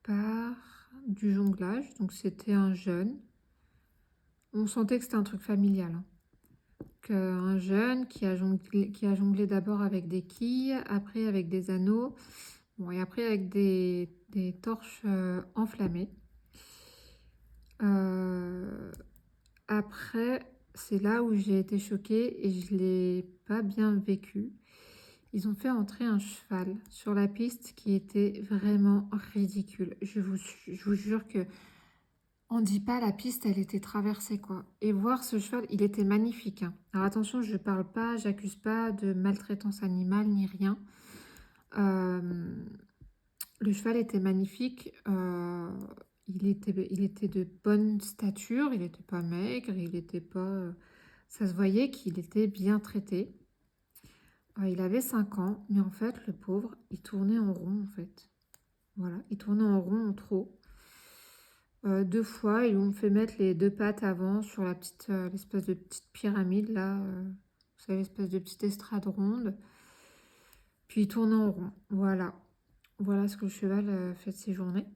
par du jonglage. Donc, c'était un jeune. On sentait que c'était un truc familial, hein. Un jeune qui a jonglé d'abord avec des quilles, après avec des anneaux, bon, et après avec des torches enflammées. Euh, Après, c'est là où j'ai été choquée et je ne l'ai pas bien vécu. Ils ont fait entrer un cheval sur la piste qui était vraiment ridicule. Je vous jure que on dit pas la piste, elle était traversée quoi. Et voir ce cheval, il était magnifique, hein. Alors attention, je parle pas, j'accuse pas de maltraitance animale ni rien. Euh, le cheval était magnifique. Il était de bonne stature, il n'était pas maigre, il était pas. Ça se voyait qu'il était bien traité. Il avait 5 ans, mais en fait, le pauvre, il tournait en rond en fait. Voilà, il tournait en rond en trop. 2 fois, ils lui ont fait mettre les 2 pattes avant sur l'espèce de petite pyramide là, vous savez, l'espèce de petite estrade ronde. Puis il tournait en rond. Voilà, voilà ce que le cheval fait de ses journées.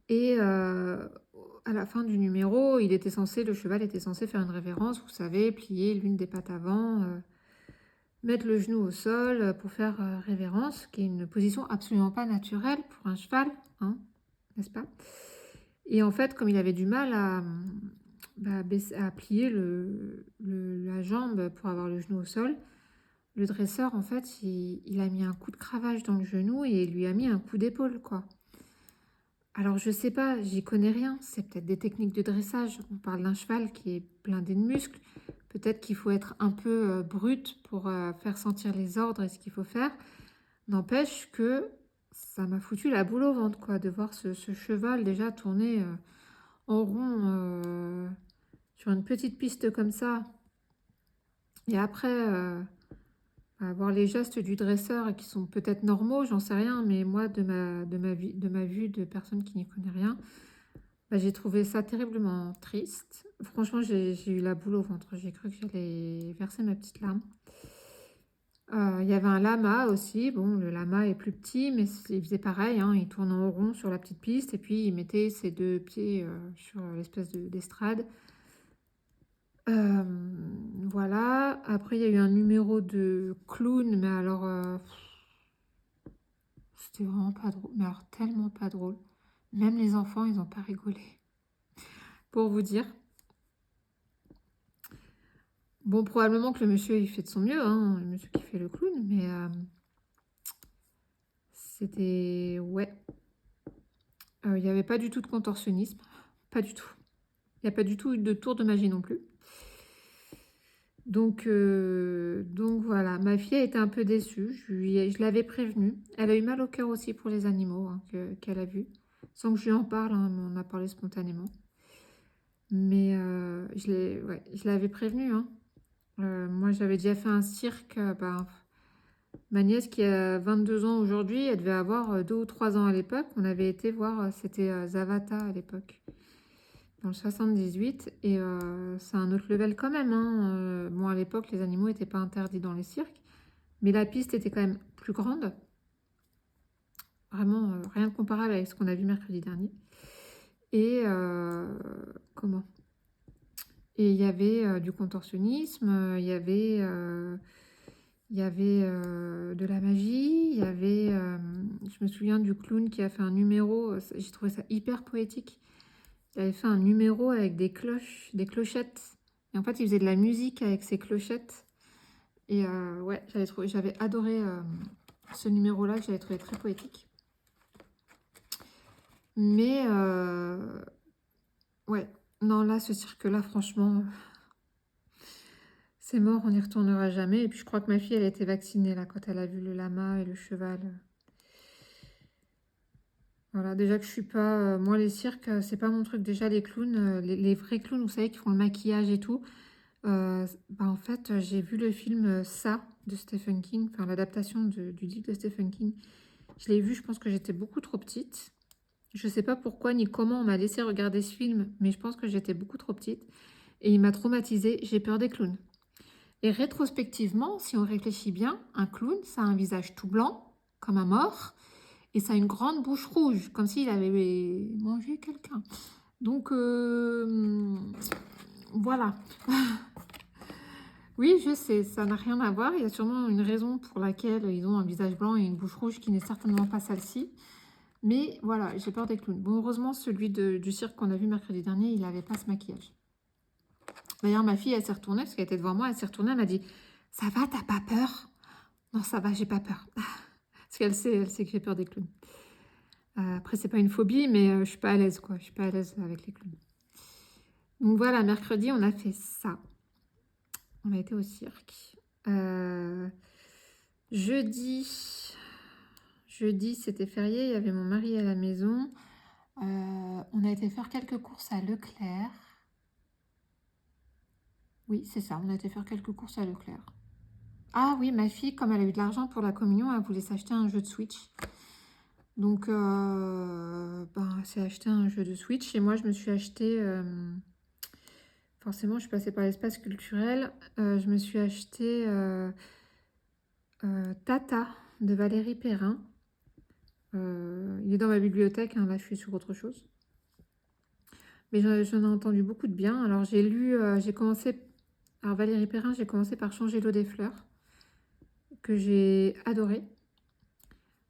Et à la fin du numéro, le cheval était censé faire une révérence, vous savez, plier l'une des pattes avant, mettre le genou au sol pour faire révérence, qui est une position absolument pas naturelle pour un cheval, hein, n'est-ce pas? Et en fait, comme il avait du mal à plier la jambe pour avoir le genou au sol, le dresseur, en fait, il a mis un coup de cravache dans le genou et il lui a mis un coup d'épaule, quoi. Alors, je sais pas, j'y connais rien. C'est peut-être des techniques de dressage. On parle d'un cheval qui est blindé de muscles. Peut-être qu'il faut être un peu brut pour faire sentir les ordres et ce qu'il faut faire. N'empêche que ça m'a foutu la boule au ventre, quoi, de voir ce cheval déjà tourner en rond sur une petite piste comme ça. Et après, voir les gestes du dresseur qui sont peut-être normaux, j'en sais rien, mais moi, de ma vue de personne qui n'y connaît rien, j'ai trouvé ça terriblement triste. Franchement, j'ai eu la boule au ventre. J'ai cru que j'allais verser ma petite larme. Il y avait un lama aussi. Bon, le lama est plus petit, mais il faisait pareil, hein. Il tournait en rond sur la petite piste et puis il mettait ses 2 pieds sur l'espèce d'estrade. Voilà. Après, il y a eu un numéro de clown, mais alors, c'était vraiment pas drôle. Mais alors, tellement pas drôle. Même les enfants, ils n'ont pas rigolé. Pour vous dire. Bon, probablement que le monsieur, il fait de son mieux, hein, le monsieur qui fait le clown, mais c'était... Ouais. Il n'y avait pas du tout de contorsionnisme. Pas du tout. Il n'y a pas du tout eu de tour de magie non plus. Donc voilà, ma fille a été un peu déçue. Je l'avais prévenue. Elle a eu mal au cœur aussi pour les animaux, hein, qu'elle a vus. Sans que je lui en parle, hein, on en a parlé spontanément. Mais ouais, je l'avais prévenue, hein. Moi, j'avais déjà fait un cirque. Ma nièce qui a 22 ans aujourd'hui, elle devait avoir 2 ou 3 ans à l'époque. On avait été voir, c'était Zavata à l'époque, dans le 78. Et c'est un autre level quand même, hein. Bon, à l'époque, les animaux n'étaient pas interdits dans les cirques. Mais la piste était quand même plus grande. Vraiment, rien de comparable avec ce qu'on a vu mercredi dernier. Et comment? Et il y avait du contorsionnisme, il y avait de la magie, il y avait, je me souviens du clown qui a fait un numéro, j'ai trouvé ça hyper poétique. Il avait fait un numéro avec des cloches, des clochettes. Et en fait, il faisait de la musique avec ses clochettes. Et ouais, j'avais adoré ce numéro-là, que j'avais trouvé très poétique. Mais ouais, non, là, ce cirque-là, franchement, c'est mort, on n'y retournera jamais. Et puis je crois que ma fille, elle a été vaccinée là quand elle a vu le lama et le cheval. Voilà, déjà que je suis pas, moi les cirques, c'est pas mon truc. Déjà les clowns, les vrais clowns, vous savez, qui font le maquillage et tout. Bah, en fait, j'ai vu le film, Ça, de Stephen King, enfin l'adaptation du livre de Stephen King. Je l'ai vu, je pense que j'étais beaucoup trop petite. Je sais pas pourquoi ni comment on m'a laissé regarder ce film, mais je pense que j'étais beaucoup trop petite et il m'a traumatisée. J'ai peur des clowns. Et rétrospectivement, si on réfléchit bien, un clown, ça a un visage tout blanc, comme un mort, et ça a une grande bouche rouge, comme s'il avait mangé quelqu'un. Donc, voilà. Oui, je sais, ça n'a rien à voir. Il y a sûrement une raison pour laquelle ils ont un visage blanc et une bouche rouge qui n'est certainement pas celle-ci. Mais voilà, j'ai peur des clowns. Bon, heureusement, celui du cirque qu'on a vu mercredi dernier, il n'avait pas ce maquillage. D'ailleurs, ma fille, elle s'est retournée, parce qu'elle était devant moi, elle s'est retournée, elle m'a dit, ça va, t'as pas peur? Non, ça va, j'ai pas peur. Parce elle sait que j'ai peur des clowns. Après, c'est pas une phobie, mais je suis pas à l'aise, quoi. Je suis pas à l'aise avec les clowns. Donc voilà, mercredi, on a fait ça. On a été au cirque. Jeudi, c'était férié, il y avait mon mari à la maison. On a été faire quelques courses à Leclerc. Oui, c'est ça, on a été faire quelques courses à Leclerc. Ah oui, ma fille, comme elle a eu de l'argent pour la communion, elle voulait s'acheter un jeu de Switch. Donc, ben, elle s'est acheté un jeu de Switch. Et moi, je me suis acheté... forcément, je suis passée par l'espace culturel. Je me suis acheté Tata de Valérie Perrin. Il est dans ma bibliothèque, hein, là je suis sur autre chose. Mais j'en ai entendu beaucoup de bien. Alors j'ai lu, j'ai commencé... Alors Valérie Perrin, j'ai commencé par Changer l'eau des fleurs, que j'ai adoré.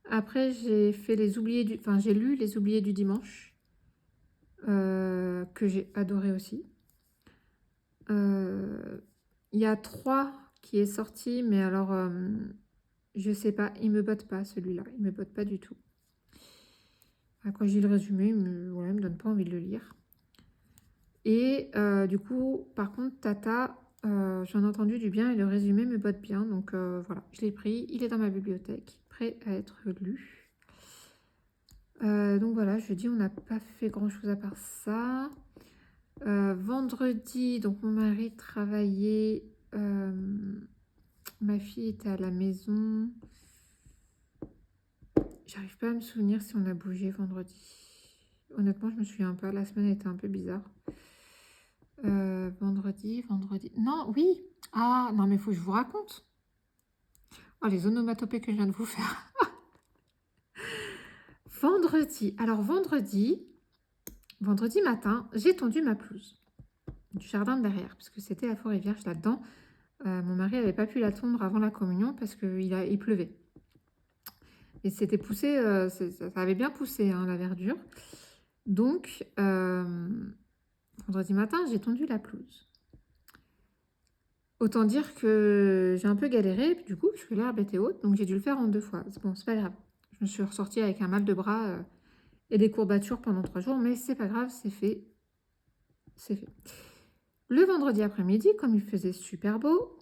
Après j'ai fait les oubliés du... Enfin j'ai lu Les oubliés du dimanche, que j'ai adoré aussi. Il y a 3 qui est sorti, mais alors je sais pas, il me botte pas celui-là, il me botte pas du tout. Quand j'ai le résumé, voilà, il me donne pas envie de le lire. Et du coup, par contre, Tata, j'en ai entendu du bien et le résumé me botte bien. Donc voilà, je l'ai pris, il est dans ma bibliothèque, prêt à être lu. Donc voilà, jeudi, on n'a pas fait grand-chose à part ça. Vendredi, donc mon mari travaillait, ma fille était à la maison. J'arrive pas à me souvenir si on a bougé vendredi. Honnêtement, je me souviens pas, la semaine était un peu bizarre. Vendredi. Non, oui. Ah, non, mais il faut que je vous raconte. Oh, les onomatopées que je viens de vous faire. Vendredi. Alors, vendredi matin, j'ai tondu ma pelouse du jardin de derrière, parce que c'était la forêt vierge là-dedans. Mon mari n'avait pas pu la tondre avant la communion parce qu'il pleuvait. Et c'était poussé, ça avait bien poussé, hein, la verdure. Donc, vendredi matin, j'ai tondu la pelouse. Autant dire que j'ai un peu galéré, du coup, puisque l'herbe était haute, donc j'ai dû le faire en 2 fois. Bon, c'est pas grave. Je me suis ressortie avec un mal de bras et des courbatures pendant 3 jours, mais c'est pas grave, c'est fait. C'est fait. Le vendredi après-midi, comme il faisait super beau,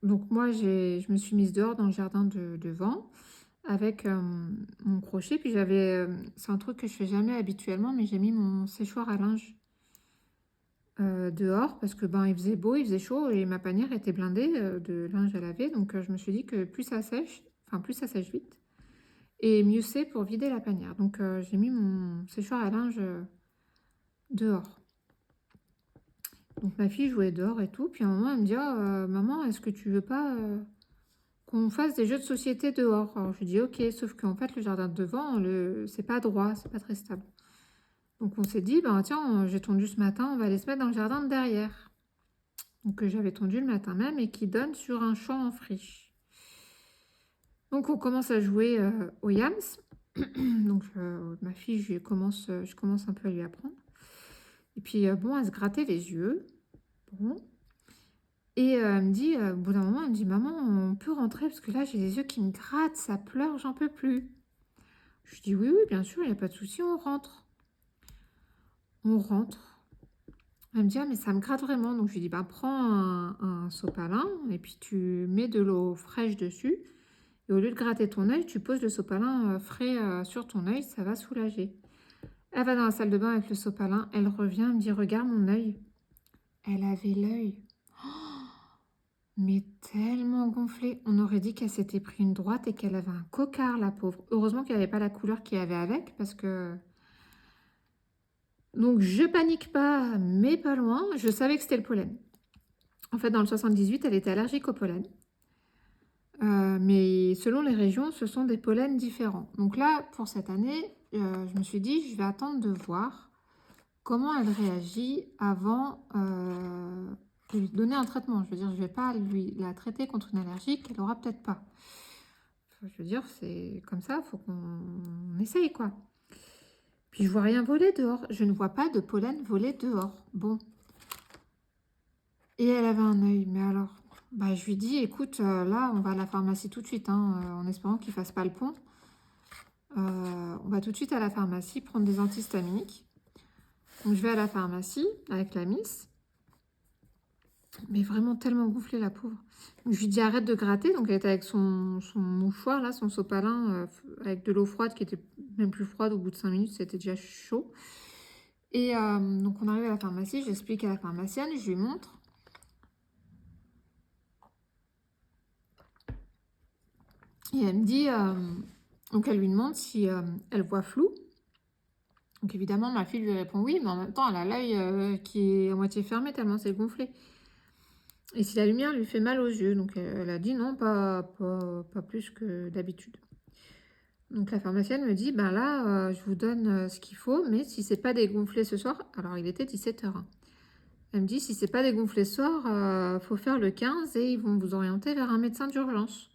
donc moi, je me suis mise dehors dans le jardin devant avec mon crochet. Puis j'avais, c'est un truc que je fais jamais habituellement, mais j'ai mis mon séchoir à linge dehors parce que ben il faisait beau, il faisait chaud et ma panière était blindée de linge à laver. Donc je me suis dit que plus ça sèche vite et mieux c'est pour vider la panière. Donc j'ai mis mon séchoir à linge dehors. Donc ma fille jouait dehors et tout. Puis à un moment elle me dit oh, maman, est-ce que tu veux pas qu'on fasse des jeux de société dehors? Alors je dis ok, sauf qu'en fait le jardin de devant c'est pas droit, c'est pas très stable. Donc on s'est dit ben tiens, j'ai tondu ce matin, on va aller se mettre dans le jardin de derrière. Donc que j'avais tondu le matin même et qui donne sur un champ en friche. Donc on commence à jouer au Yams. Donc ma fille, je commence un peu à lui apprendre. Et puis bon, elle se grattait les yeux. Bon. Et elle me dit, au bout d'un moment, elle me dit, maman, on peut rentrer parce que là j'ai les yeux qui me grattent, ça pleure, j'en peux plus. Je dis oui, oui, bien sûr, il n'y a pas de souci, on rentre. On rentre. Elle me dit, ah, mais ça me gratte vraiment. Donc je lui dis, bah, prends un sopalin et puis tu mets de l'eau fraîche dessus. Et au lieu de gratter ton œil, tu poses le sopalin frais sur ton œil, ça va soulager. Elle va dans la salle de bain avec le sopalin, elle revient, elle me dit, regarde mon œil. Elle avait l'œil, mais tellement gonflé. On aurait dit qu'elle s'était pris une droite et qu'elle avait un cocard, la pauvre. Heureusement qu'il n'y avait pas la couleur qu'il y avait avec, parce que... Donc, je panique pas, mais pas loin. Je savais que c'était le pollen. En fait, dans le 78, elle était allergique au pollen. Mais selon les régions, ce sont des pollens différents. Donc là, pour cette année, je me suis dit, je vais attendre de voir comment elle réagit avant de lui donner un traitement. Je veux dire, je ne vais pas la traiter contre une allergie qu'elle n'aura peut-être pas. Je veux dire, c'est comme ça, il faut qu'on essaye, quoi. Puis je vois rien voler dehors. Je ne vois pas de pollen voler dehors. Bon. Et elle avait un œil, mais alors... Bah, je lui dis, écoute, là, on va à la pharmacie tout de suite, hein, en espérant qu'il ne fasse pas le pont. On va tout de suite à la pharmacie prendre des antihistaminiques. Donc, je vais à la pharmacie avec la miss. Mais vraiment tellement gonflée, la pauvre. Donc, je lui dis, arrête de gratter. Donc, elle était avec son mouchoir, là, son sopalin, avec de l'eau froide qui était même plus froide. Au bout de 5 minutes, c'était déjà chaud. Et donc, on arrive à la pharmacie. J'explique à la pharmacienne, je lui montre. Et elle me dit, donc elle lui demande si elle voit flou. Donc évidemment, ma fille lui répond oui, mais en même temps, elle a l'œil qui est à moitié fermé tellement c'est gonflé. Et si la lumière lui fait mal aux yeux, donc elle a dit non, pas plus que d'habitude. Donc la pharmacienne me dit, ben là, je vous donne ce qu'il faut, mais si c'est pas dégonflé ce soir, alors il était 17 h. Elle me dit, si c'est pas dégonflé ce soir, faut faire le 15 et ils vont vous orienter vers un médecin d'urgence.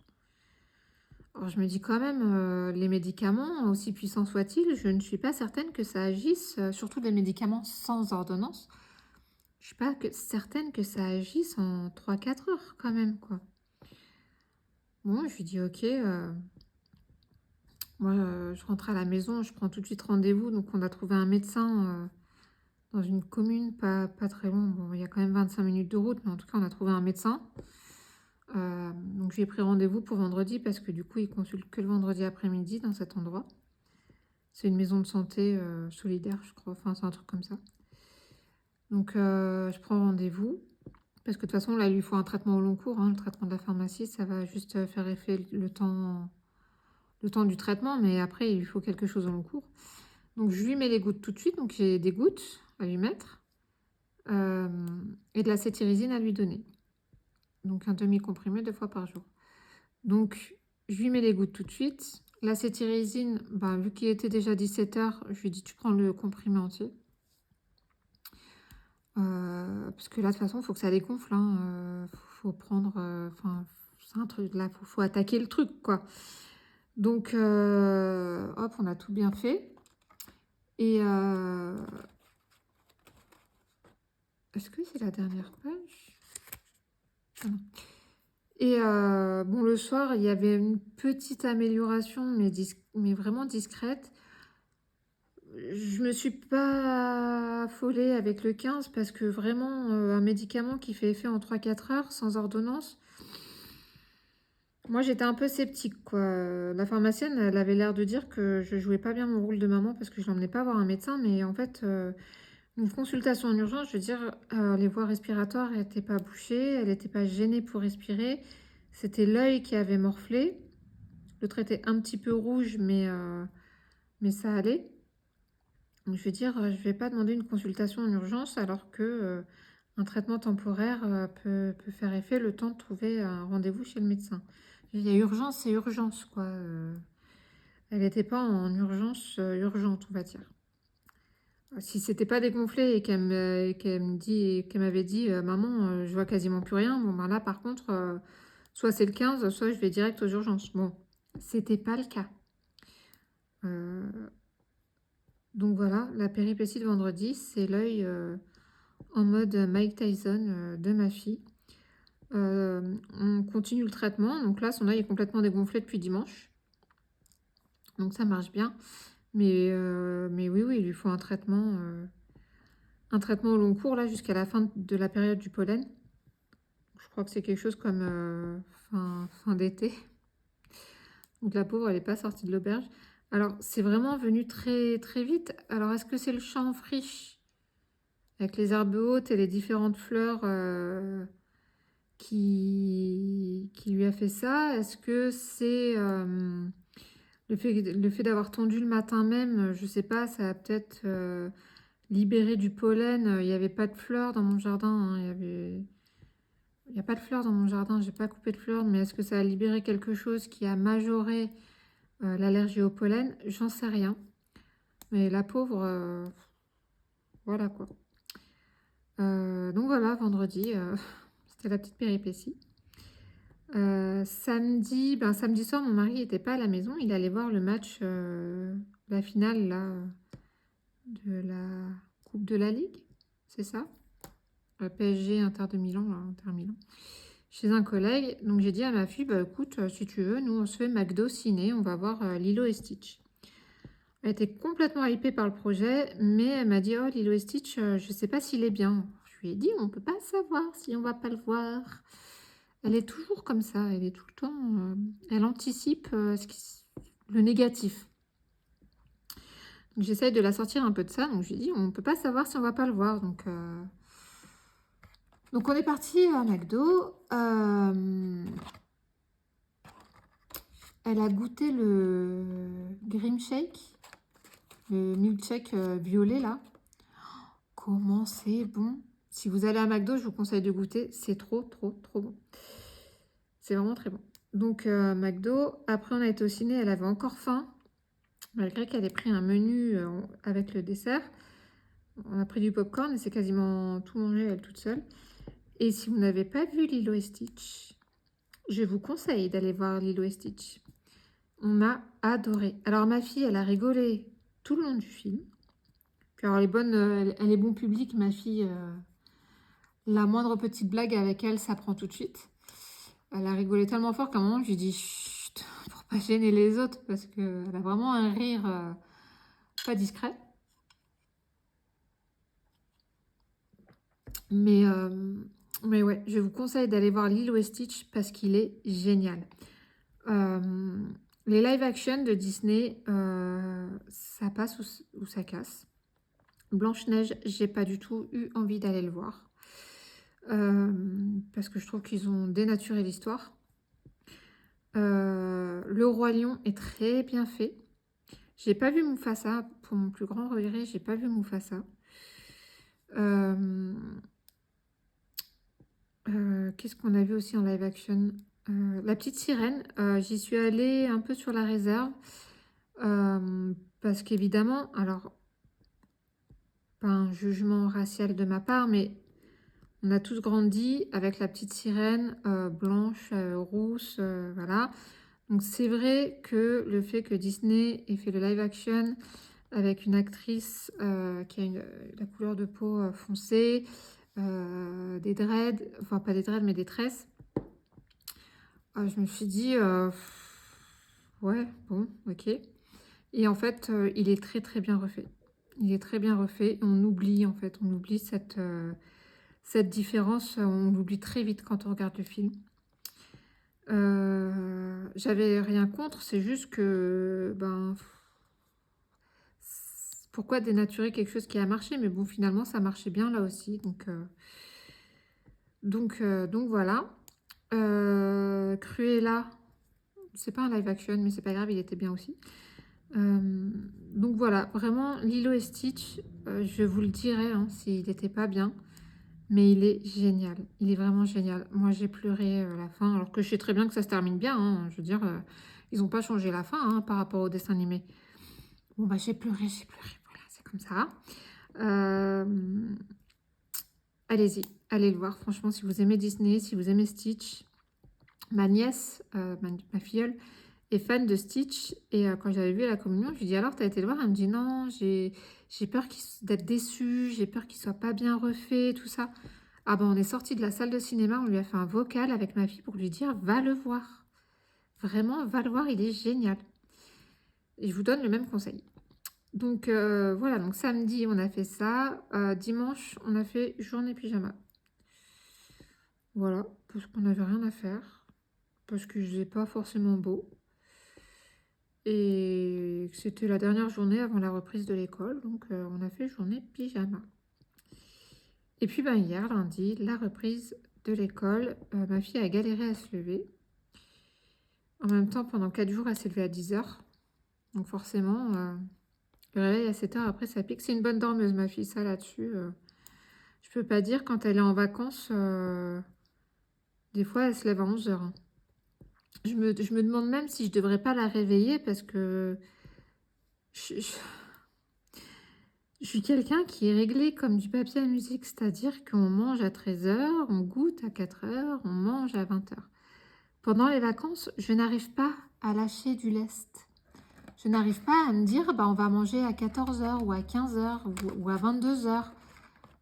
Alors je me dis quand même, les médicaments, aussi puissants soient-ils, je ne suis pas certaine que ça agisse, surtout les médicaments sans ordonnance. Je ne suis pas certaine que ça agisse en 3-4 heures quand même, quoi. Bon, je lui dis ok, moi je rentre à la maison, je prends tout de suite rendez-vous, donc on a trouvé un médecin dans une commune pas très loin. Bon, il y a quand même 25 minutes de route, mais en tout cas on a trouvé un médecin. Donc j'ai pris rendez-vous pour vendredi parce que du coup il consulte que le vendredi après-midi dans cet endroit. C'est une maison de santé solidaire, je crois. Enfin, c'est un truc comme ça. Donc, je prends rendez-vous. Parce que de toute façon, là, il lui faut un traitement au long cours. Hein. Le traitement de la pharmacie, ça va juste faire effet le temps du traitement. Mais après, il lui faut quelque chose au long cours. Donc, je lui mets les gouttes tout de suite. Donc, j'ai des gouttes à lui mettre. Et de la cétirizine à lui donner. Donc, un demi-comprimé 2 fois par jour. Donc, je lui mets les gouttes tout de suite. La cétirizine, ben, vu qu'il était déjà 17 h, je lui dis tu prends le comprimé entier. Parce que là, de toute façon, il faut que ça dégonfle. Hein. Faut prendre... Enfin, c'est un truc, là, faut attaquer le truc, quoi. Donc, hop, on a tout bien fait. Et... est-ce que c'est la dernière page? Ah non. Et bon, le soir, il y avait une petite amélioration, mais vraiment discrète. Je me suis pas affolée avec le 15 parce que vraiment, un médicament qui fait effet en 3-4 heures sans ordonnance, moi j'étais un peu sceptique, quoi. La pharmacienne, elle avait l'air de dire que je jouais pas bien mon rôle de maman parce que je l'emmenais pas voir un médecin, mais en fait, une consultation en urgence, je veux dire, les voies respiratoires n'étaient pas bouchées, elle n'était pas gênée pour respirer, c'était l'œil qui avait morflé. Le trait était un petit peu rouge, mais ça allait. Donc, je veux dire, je ne vais pas demander une consultation en urgence alors que un traitement temporaire peut faire effet le temps de trouver un rendez-vous chez le médecin. Il y a urgence, c'est urgence, quoi. Elle n'était pas en urgence urgente, on va dire. Si c'était pas dégonflé et qu'elle m'avait dit maman, je vois quasiment plus rien, bon ben là par contre, soit c'est le 15, soit je vais direct aux urgences. Bon, c'était pas le cas. Donc voilà, la péripétie de vendredi, c'est l'œil en mode Mike Tyson de ma fille. On continue le traitement. Donc là, son œil est complètement dégonflé depuis dimanche. Donc ça marche bien. Mais oui, il lui faut un traitement au long cours là jusqu'à la fin de la période du pollen. Je crois que c'est quelque chose comme fin d'été. Donc la pauvre, elle n'est pas sortie de l'auberge. Alors, c'est vraiment venu très, très vite. Alors, est-ce que c'est le champ friche avec les herbes hautes et les différentes fleurs qui lui a fait ça? Est-ce que c'est le fait d'avoir tondu le matin même? Je sais pas, ça a peut-être libéré du pollen. Il n'y avait pas de fleurs dans mon jardin, hein. Il n'y a pas de fleurs dans mon jardin, j'ai pas coupé de fleurs, mais est-ce que ça a libéré quelque chose qui a majoré l'allergie au pollen? J'en sais rien. Mais la pauvre, voilà quoi. Donc voilà, vendredi, c'était la petite péripétie. Samedi, samedi soir, mon mari n'était pas à la maison. Il allait voir le match, la finale là, de la Coupe de la Ligue, c'est ça? PSG Inter de Milan, là, Inter Milan. Chez un collègue. Donc j'ai dit à ma fille, bah écoute, si tu veux, nous on se fait McDo ciné, on va voir Lilo et Stitch. Elle était complètement hypée par le projet, mais elle m'a dit, oh Lilo et Stitch, je sais pas s'il est bien. Je lui ai dit, on peut pas savoir si on va pas le voir. Elle est toujours comme ça, elle est tout le temps, elle anticipe le négatif. Donc j'essaye de la sortir un peu de ça, donc je lui ai dit, on peut pas savoir si on va pas le voir. Donc on est parti à McDo. Elle a goûté le Grim Shake, le milkshake violet là. Comment c'est bon! Si vous allez à McDo, je vous conseille de goûter. C'est trop, trop, trop bon. C'est vraiment très bon. Donc McDo. Après, on a été au ciné. Elle avait encore faim, malgré qu'elle ait pris un menu avec le dessert. On a pris du popcorn et c'est quasiment tout mangé elle toute seule. Et si vous n'avez pas vu Lilo et Stitch, je vous conseille d'aller voir Lilo et Stitch. On a adoré. Alors ma fille, elle a rigolé tout le long du film. Puis alors elle est bon public, ma fille. La moindre petite blague avec elle, ça prend tout de suite. Elle a rigolé tellement fort qu'à un moment, je lui ai dit chut, pour pas gêner les autres, parce qu'elle a vraiment un rire pas discret. Mais ouais, je vous conseille d'aller voir Lilo et Stitch parce qu'il est génial. Les live action de Disney, ça passe ou ça casse. Blanche-Neige, j'ai pas du tout eu envie d'aller le voir. Parce que je trouve qu'ils ont dénaturé l'histoire. Le Roi Lion est très bien fait. J'ai pas vu Mufasa, pour mon plus grand regret, j'ai pas vu Mufasa. Qu'est-ce qu'on a vu aussi en live action? La petite sirène, j'y suis allée un peu sur la réserve. Parce qu'évidemment, alors, pas un jugement racial de ma part, mais on a tous grandi avec la petite sirène blanche, rousse, voilà. Donc c'est vrai que le fait que Disney ait fait le live action avec une actrice qui a la couleur de peau foncée, des dreads, enfin pas des dreads mais des tresses, je me suis dit, ouais, bon, ok. Et en fait, il est très très bien refait. Il est très bien refait. On oublie en fait, on oublie cette différence, on l'oublie très vite quand on regarde le film. J'avais rien contre, c'est juste que, pourquoi dénaturer quelque chose qui a marché? Mais bon, finalement, ça marchait bien là aussi. Donc voilà. Cruella, c'est pas un live action, mais c'est pas grave, il était bien aussi. Donc voilà, vraiment, Lilo et Stitch, je vous le dirai hein, s'il n'était pas bien. Mais il est génial, il est vraiment génial. Moi, j'ai pleuré à la fin, alors que je sais très bien que ça se termine bien. Hein, je veux dire, ils n'ont pas changé la fin hein, par rapport au dessin animé. Bon, bah j'ai pleuré, voilà, c'est comme ça. Allez-y, allez le voir. Franchement, si vous aimez Disney, si vous aimez Stitch, ma nièce, ma filleule, est fan de Stitch. Et quand j'avais vu à la communion, je lui ai dit alors, t'as été le voir? Elle me dit non, j'ai peur d'être déçue, j'ai peur qu'il soit pas bien refait, tout ça. Ah ben, on est sorti de la salle de cinéma, on lui a fait un vocal avec ma fille pour lui dire va le voir. Vraiment, va le voir, il est génial. Et je vous donne le même conseil. Donc voilà, donc samedi on a fait ça. Dimanche on a fait journée pyjama. Voilà, parce qu'on n'avait rien à faire. Parce que je n'ai pas forcément beau. et c'était la dernière journée avant la reprise de l'école, donc on a fait journée pyjama. Et puis ben, hier, lundi, la reprise de l'école, ma fille a galéré à se lever. En même temps, pendant 4 jours, elle s'est levée à 10 heures. Donc forcément, le réveil à 7 heures, après ça pique. C'est une bonne dormeuse, ma fille, ça là-dessus. Je peux pas dire, quand elle est en vacances, des fois elle se lève à 11 heures. Hein. Je me demande même si je devrais pas la réveiller parce que je suis quelqu'un qui est réglé comme du papier à musique, c'est-à-dire qu'on mange à 13 heures, on goûte à 4 heures, on mange à 20 heures. Pendant les vacances, je n'arrive pas à lâcher du lest. Je n'arrive pas à me dire, bah, on va manger à 14 heures ou à 15 heures ou à 22 heures.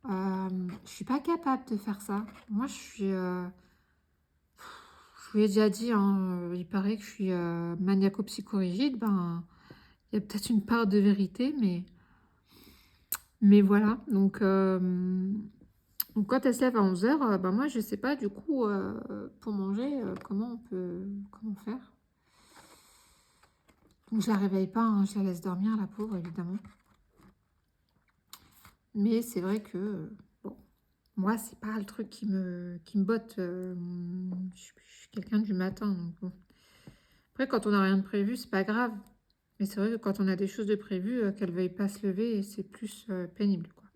Je suis pas capable de faire ça. Moi, je vous l'ai déjà dit, hein, il paraît que je suis maniaco-psychorigide. Ben, il y a peut-être une part de vérité, mais voilà. Donc quand elle se lève à 11 heures, ben moi, je sais pas, du coup, pour manger, comment faire. Donc, je la réveille pas, hein, je la laisse dormir, la pauvre, évidemment. Mais c'est vrai que, bon, moi, c'est pas le truc qui me botte. Je suis quelqu'un du matin, donc bon. Après, quand on n'a rien de prévu, c'est pas grave. Mais c'est vrai que quand on a des choses de prévues, qu'elle veuille pas se lever, c'est plus pénible, quoi.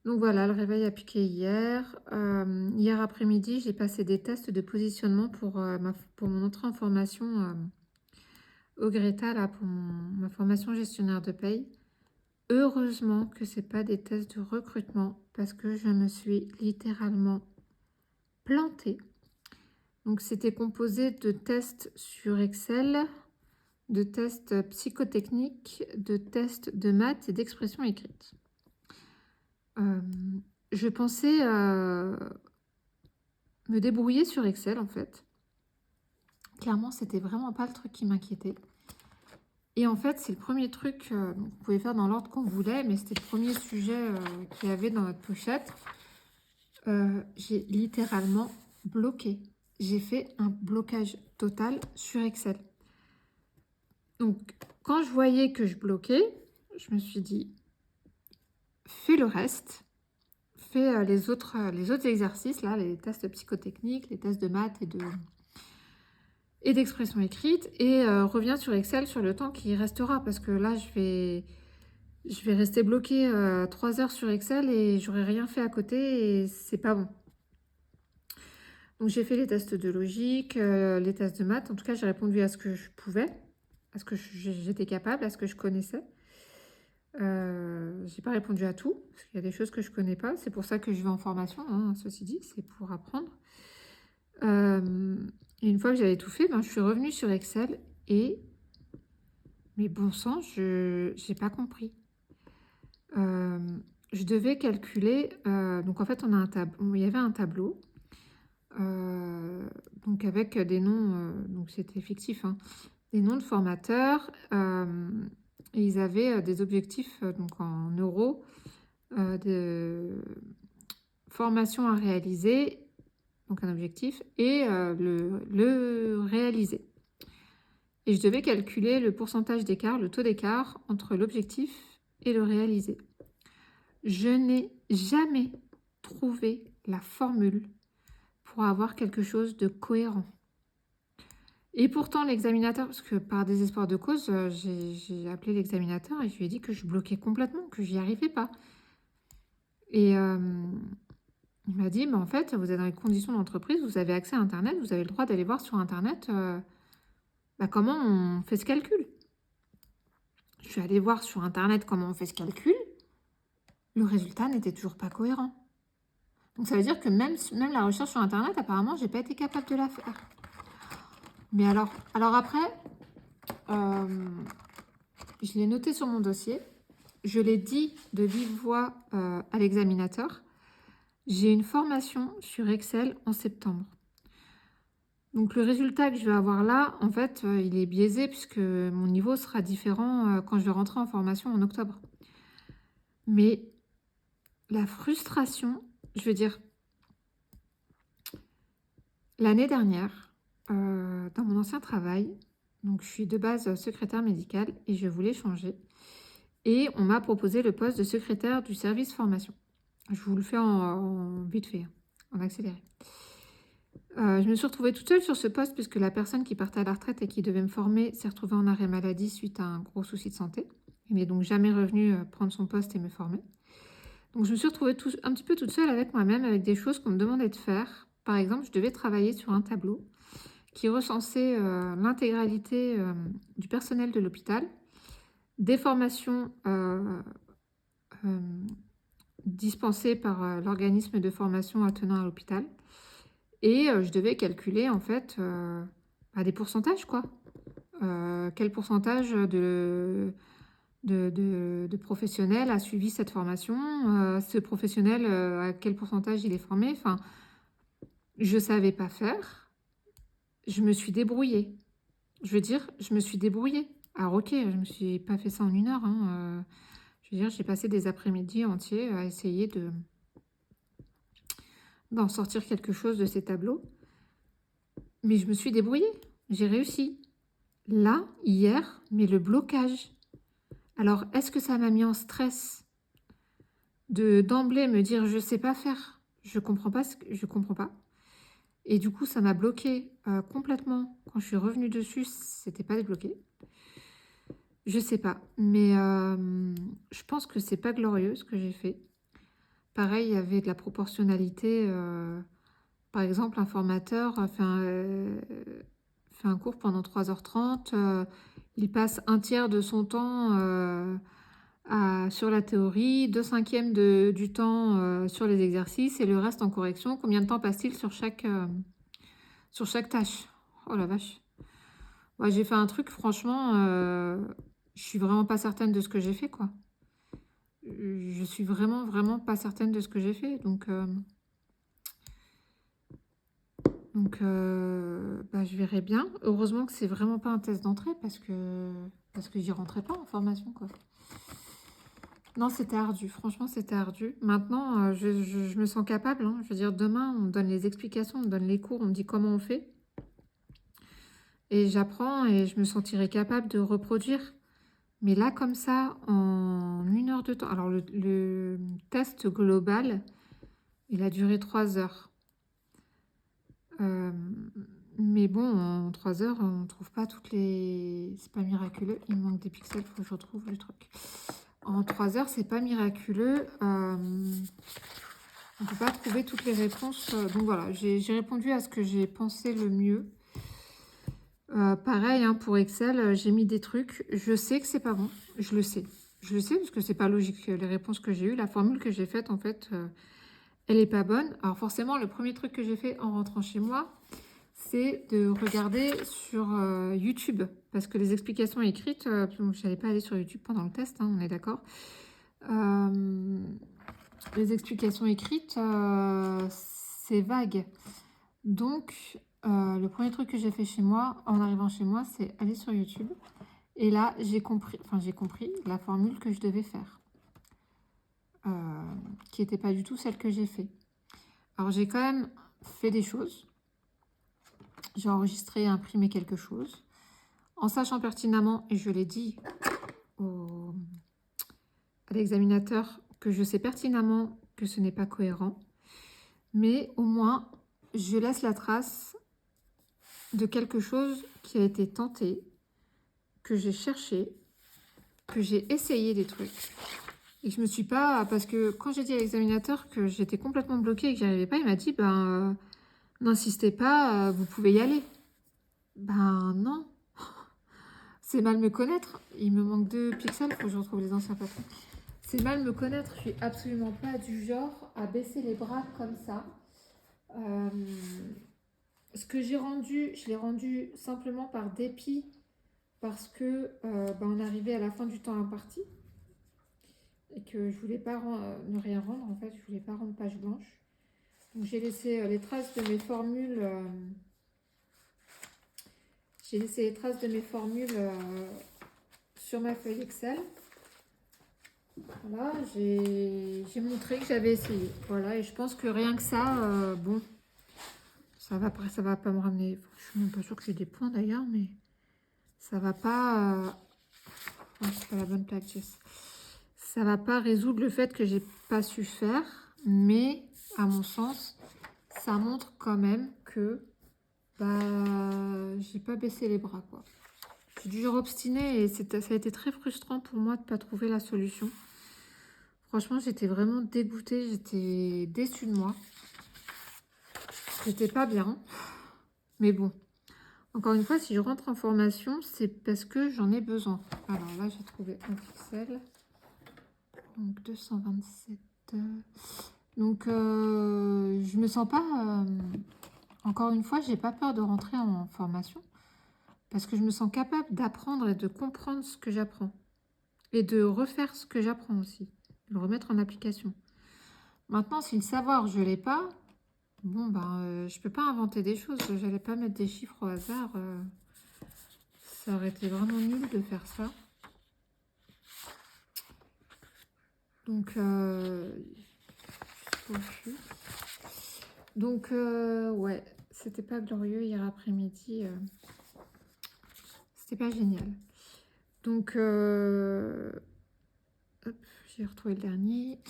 Donc voilà, le réveil a piqué hier. Hier après-midi, j'ai passé des tests de positionnement pour mon entrée en formation au Greta, là, pour ma formation gestionnaire de paye. Heureusement que c'est pas des tests de recrutement parce que je me suis littéralement plantée. Donc c'était composé de tests sur Excel, de tests psychotechniques, de tests de maths et d'expression écrite. Je pensais me débrouiller sur Excel en fait. Clairement, c'était vraiment pas le truc qui m'inquiétait. Et en fait, c'est le premier truc, vous pouvez faire dans l'ordre qu'on voulait, mais c'était le premier sujet qu'il y avait dans notre pochette. J'ai littéralement bloqué. J'ai fait un blocage total sur Excel. Donc, quand je voyais que je bloquais, je me suis dit, fais le reste. Fais les autres exercices, là, les tests psychotechniques, les tests de maths et d'expression écrite, et reviens sur Excel sur le temps qui restera, parce que là, je vais rester bloquée 3 heures sur Excel et j'aurai rien fait à côté et c'est pas bon. Donc j'ai fait les tests de logique, les tests de maths. En tout cas, j'ai répondu à ce que je pouvais, à ce que j'étais capable, à ce que je connaissais. J'ai pas répondu à tout, parce qu'il y a des choses que je connais pas. C'est pour ça que je vais en formation, hein, ceci dit, c'est pour apprendre. Et une fois que j'avais tout fait, ben, je suis revenue sur Excel et, mais bon sang, je n'ai pas compris. Je devais calculer, donc en fait, il y avait un tableau. Donc avec des noms, donc c'était fictif, hein, des noms de formateurs, et ils avaient des objectifs donc en euros, de formation à réaliser, donc un objectif, et le réaliser. Et je devais calculer le pourcentage d'écart, le taux d'écart entre l'objectif et le réalisé. Je n'ai jamais trouvé la formule pour avoir quelque chose de cohérent. Et pourtant, l'examinateur, parce que par désespoir de cause, j'ai appelé l'examinateur et je lui ai dit que je bloquais complètement, que j'y arrivais pas. Et il m'a dit, mais en fait, vous êtes dans les conditions d'entreprise, vous avez accès à Internet, vous avez le droit d'aller voir sur Internet comment on fait ce calcul. Je suis allée voir sur Internet comment on fait ce calcul. Le résultat n'était toujours pas cohérent. Donc ça veut dire que même la recherche sur Internet, apparemment, j'ai pas été capable de la faire. Mais alors après, je l'ai noté sur mon dossier. Je l'ai dit de vive voix à l'examinateur. J'ai une formation sur Excel en septembre. Donc le résultat que je vais avoir là, en fait, il est biaisé puisque mon niveau sera différent quand je vais rentrer en formation en octobre. Mais la frustration, je veux dire, l'année dernière, dans mon ancien travail, Donc, je suis de base secrétaire médicale et je voulais changer. Et on m'a proposé le poste de secrétaire du service formation. Je vous le fais en vite fait, hein, en accéléré. Je me suis retrouvée toute seule sur ce poste puisque la personne qui partait à la retraite et qui devait me former s'est retrouvée en arrêt maladie suite à un gros souci de santé. Il n'est donc jamais revenu prendre son poste et me former. Donc je me suis retrouvée un petit peu toute seule avec moi-même, avec des choses qu'on me demandait de faire. Par exemple, je devais travailler sur un tableau qui recensait l'intégralité du personnel de l'hôpital, des formations dispensées par l'organisme de formation attenant à l'hôpital. Et je devais calculer en fait des pourcentages, quoi. Quel pourcentage de professionnels a suivi cette formation, ce professionnel, à quel pourcentage il est formé. Enfin, je ne savais pas faire, je me suis débrouillée. Je veux dire, je me suis débrouillée. Alors ok, je ne me suis pas fait ça en 1 heure. Hein, je veux dire, j'ai passé des après-midi entiers à essayer d'en sortir quelque chose de ces tableaux. Mais je me suis débrouillée, j'ai réussi. Là, hier, mais le blocage. Alors, est-ce que ça m'a mis en stress d'emblée me dire je sais pas faire, je comprends pas je comprends pas. Et du coup, ça m'a bloqué complètement. Quand je suis revenue dessus, c'était pas débloqué. Je sais pas, mais je pense que c'est pas glorieux ce que j'ai fait. Pareil, il y avait de la proportionnalité. Par exemple, un formateur fait un cours pendant 3h30. Il passe un tiers de son temps sur la théorie, 2/5 du temps sur les exercices et le reste en correction. Combien de temps passe-t-il sur chaque tâche? Oh la vache. Ouais, j'ai fait un truc, franchement, je suis vraiment pas certaine de ce que j'ai fait, quoi. Je suis vraiment, vraiment pas certaine de ce que j'ai fait. Donc, je verrai bien. Heureusement que c'est vraiment pas un test d'entrée parce que j'y rentrais pas en formation, quoi. Non, c'était ardu. Franchement, c'était ardu. Maintenant, je me sens capable, hein. Je veux dire, demain, on me donne les explications, on me donne les cours, on me dit comment on fait. Et j'apprends et je me sentirai capable de reproduire. Mais là, comme ça, en 1 heure de temps. Alors, le test global, il a duré 3 heures. Mais bon, en 3 heures, on ne trouve pas toutes les... C'est pas miraculeux. Il me manque des pixels, il faut que je retrouve le truc. En 3 heures, c'est pas miraculeux. On ne peut pas trouver toutes les réponses. Donc voilà, j'ai répondu à ce que j'ai pensé le mieux. Pareil, hein, pour Excel, j'ai mis des trucs. Je sais que c'est pas bon. Je le sais. Je le sais parce que c'est pas logique. Les réponses que j'ai eues, la formule que j'ai faite, en fait, elle est pas bonne. Alors forcément, le premier truc que j'ai fait en rentrant chez moi, c'est de regarder sur YouTube. Parce que les explications écrites, je n'allais pas aller sur YouTube pendant le test, hein, on est d'accord. Les explications écrites, c'est vague. Donc, le premier truc que j'ai fait chez moi, en arrivant chez moi, c'est aller sur YouTube. Et là, j'ai compris la formule que je devais faire. Qui n'était pas du tout celle que j'ai fait. Alors, j'ai quand même fait des choses. J'ai enregistré et imprimé quelque chose. En sachant pertinemment, et je l'ai dit à l'examinateur, que je sais pertinemment que ce n'est pas cohérent. Mais au moins, je laisse la trace de quelque chose qui a été tenté, que j'ai cherché, que j'ai essayé des trucs. Et je me suis pas... Parce que quand j'ai dit à l'examinateur que j'étais complètement bloquée et que j'y arrivais pas, il m'a dit, n'insistez pas, vous pouvez y aller. Ben non. C'est mal me connaître. Il me manque 2 pixels, il faut que je retrouve les anciens patrons. C'est mal me connaître. Je suis absolument pas du genre à baisser les bras comme ça. Ce que j'ai rendu, je l'ai rendu simplement par dépit parce que on arrivait à la fin du temps imparti et que je voulais pas ne rien rendre, en fait, je voulais pas rendre page blanche. Donc j'ai laissé les traces de mes formules. J'ai laissé les traces de mes formules sur ma feuille Excel. Voilà, j'ai montré que j'avais essayé. Voilà, et je pense que rien que ça, bon, ça va pas me ramener. Je suis même pas sûre que c'est des points d'ailleurs, mais ça va pas... Oh, c'est pas la bonne plaque, Jess. Ça va pas résoudre le fait que j'ai pas su faire, mais à mon sens, ça montre quand même que bah, j'ai pas baissé les bras, quoi. J'ai dû obstiner et ça a été très frustrant pour moi de pas trouver la solution. Franchement, j'étais vraiment dégoûtée, j'étais déçue de moi. J'étais pas bien, mais bon. Encore une fois, si je rentre en formation, c'est parce que j'en ai besoin. Alors là, j'ai trouvé un pixel. Donc 227. Donc je me sens pas... encore une fois, j'ai pas peur de rentrer en formation. Parce que je me sens capable d'apprendre et de comprendre ce que j'apprends. Et de refaire ce que j'apprends aussi. De le remettre en application. Maintenant, si le savoir, je l'ai pas, bon, ben, je peux pas inventer des choses. J'allais pas mettre des chiffres au hasard. Ça aurait été vraiment nul de faire ça. Donc, ouais, c'était pas glorieux hier après-midi. C'était pas génial. Donc, hop, j'ai retrouvé le dernier.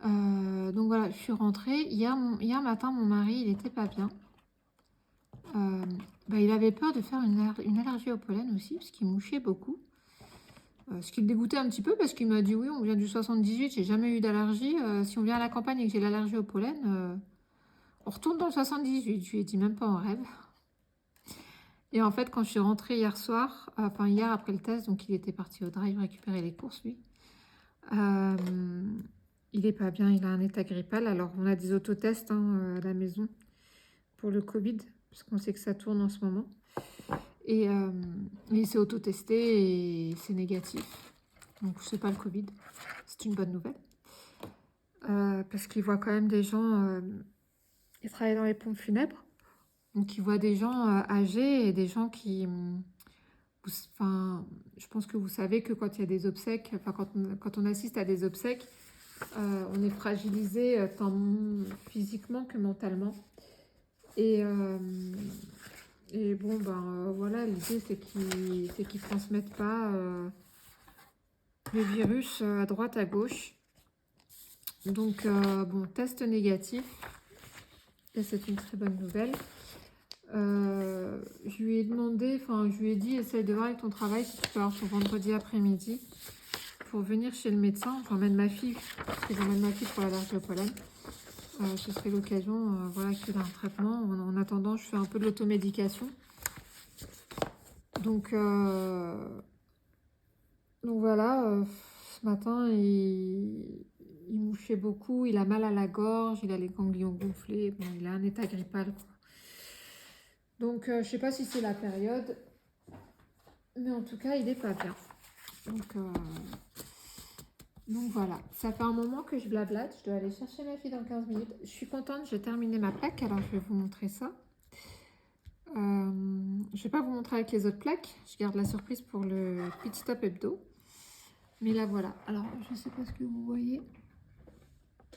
Donc voilà, je suis rentrée. Hier matin, mon mari, il était pas bien. Il avait peur de faire une allergie au pollen aussi, parce qu'il mouchait beaucoup. Ce qui le dégoûtait un petit peu, parce qu'il m'a dit, oui, on vient du 78, j'ai jamais eu d'allergie. Si on vient à la campagne et que j'ai l'allergie au pollen, on retourne dans le 78. Je lui ai dit, même pas en rêve. Et en fait, quand je suis rentrée hier soir, enfin hier après le test, donc il était parti au drive récupérer les courses, lui. Il est pas bien, il a un état grippal. Alors, on a des autotests à la maison pour le Covid, parce qu'on sait que ça tourne en ce moment. Et il s'est autotesté et c'est négatif. Donc, c'est pas le Covid. C'est une bonne nouvelle. Parce qu'il voit quand même des gens... il travaille dans les pompes funèbres. Donc, il voit des gens âgés et des gens qui... Enfin, je pense que vous savez que quand il y a des obsèques, enfin, quand on assiste à des obsèques, on est fragilisé tant physiquement que mentalement. Et bon, voilà, l'idée c'est qu'ils ne transmettent pas le virus à droite, à gauche. Donc, bon, test négatif. Et c'est une très bonne nouvelle. Je lui ai demandé, enfin, je lui ai dit, essaye de voir avec ton travail si tu peux avoir ton vendredi après-midi pour venir chez le médecin. J'emmène ma fille, parce que j'emmène ma fille pour l'allergie au pollen. Ce serait l'occasion, voilà, qu'il a un traitement. En attendant, je fais un peu de l'automédication. Donc voilà, ce matin, il mouchait beaucoup, il a mal à la gorge, il a les ganglions gonflés, bon, il a un état grippal, quoi. Donc, je sais pas si c'est la période, mais en tout cas, il est pas bien. Donc voilà, ça fait un moment que je blablate, je dois aller chercher ma fille dans 15 minutes. Je suis contente, j'ai terminé ma plaque, alors je vais vous montrer ça. Je ne vais pas vous montrer avec les autres plaques, je garde la surprise pour le pit stop hebdo. Mais là voilà, alors je ne sais pas ce que vous voyez.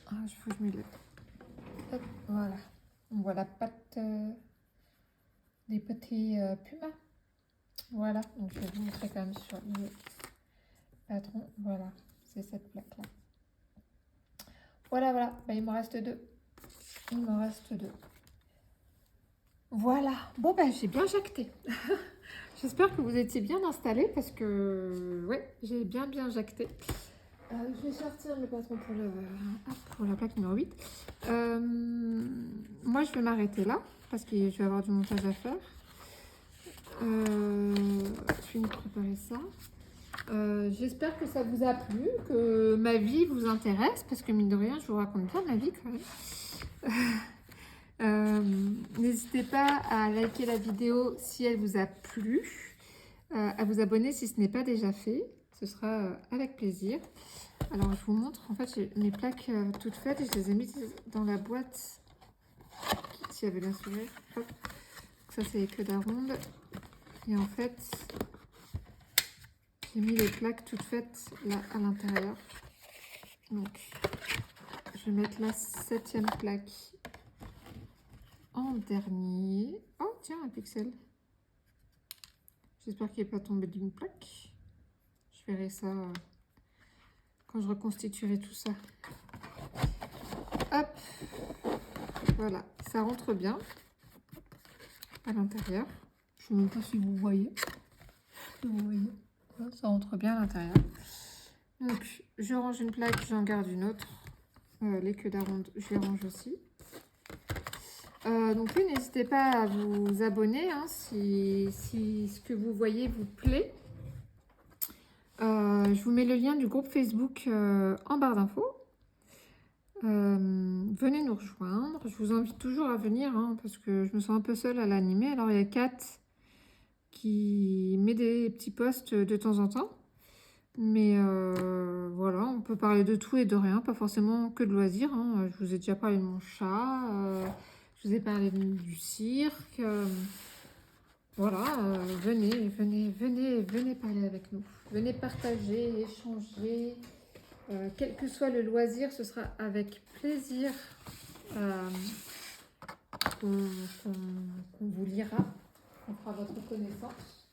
Ah, il faut que je me lève. Hop, voilà, on voit la patte des petits pumas. Voilà, donc je vais vous montrer quand même sur le patron. Voilà, c'est cette plaque là. Voilà, il m'en reste deux. Il m'en reste deux. Voilà, bon j'ai bien jacté. J'espère que vous étiez bien installés parce que ouais, j'ai bien jacté. Je vais sortir le patron pour la plaque numéro 8. Moi je vais m'arrêter là parce que je vais avoir du montage à faire. Je finis de préparer ça. J'espère que ça vous a plu, que ma vie vous intéresse parce que mine de rien je vous raconte bien ma vie quand même. N'hésitez pas à liker la vidéo si elle vous a plu, à vous abonner si ce n'est pas déjà fait, ce sera avec plaisir. Alors je vous montre, en fait j'ai mes plaques toutes faites et je les ai mises dans la boîte qui avait la souris. Hop. Ça c'est les queues d'aronde et en fait j'ai mis les plaques toutes faites là à l'intérieur. Donc je vais mettre la 7e plaque en dernier. Oh tiens, un pixel. J'espère qu'il n'est pas tombé d'une plaque. Je verrai ça quand je reconstituerai tout ça. Hop, voilà, ça rentre bien à l'intérieur. Je ne sais même pas si vous voyez. Voilà, ça rentre bien à l'intérieur. Donc, je range une plaque, j'en garde une autre. Les queues d'aronde, je les range aussi. Donc oui, n'hésitez pas à vous abonner hein, si ce que vous voyez vous plaît. Je vous mets le lien du groupe Facebook en barre d'infos. Venez nous rejoindre. Je vous invite toujours à venir hein, parce que je me sens un peu seule à l'animer. Alors il y a Kat qui met des petits posts de temps en temps. Mais voilà, on peut parler de tout et de rien, pas forcément que de loisirs. Hein. Je vous ai déjà parlé de mon chat, je vous ai parlé du cirque. Voilà, venez parler avec nous. Venez partager, échanger. Quel que soit le loisir, ce sera avec plaisir qu'on vous lira, qu'on fera votre connaissance.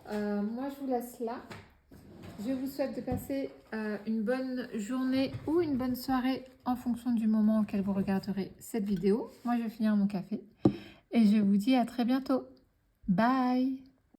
Moi, je vous laisse là. Je vous souhaite de passer une bonne journée ou une bonne soirée en fonction du moment auquel vous regarderez cette vidéo. Moi, je vais finir mon café et je vous dis à très bientôt. Bye!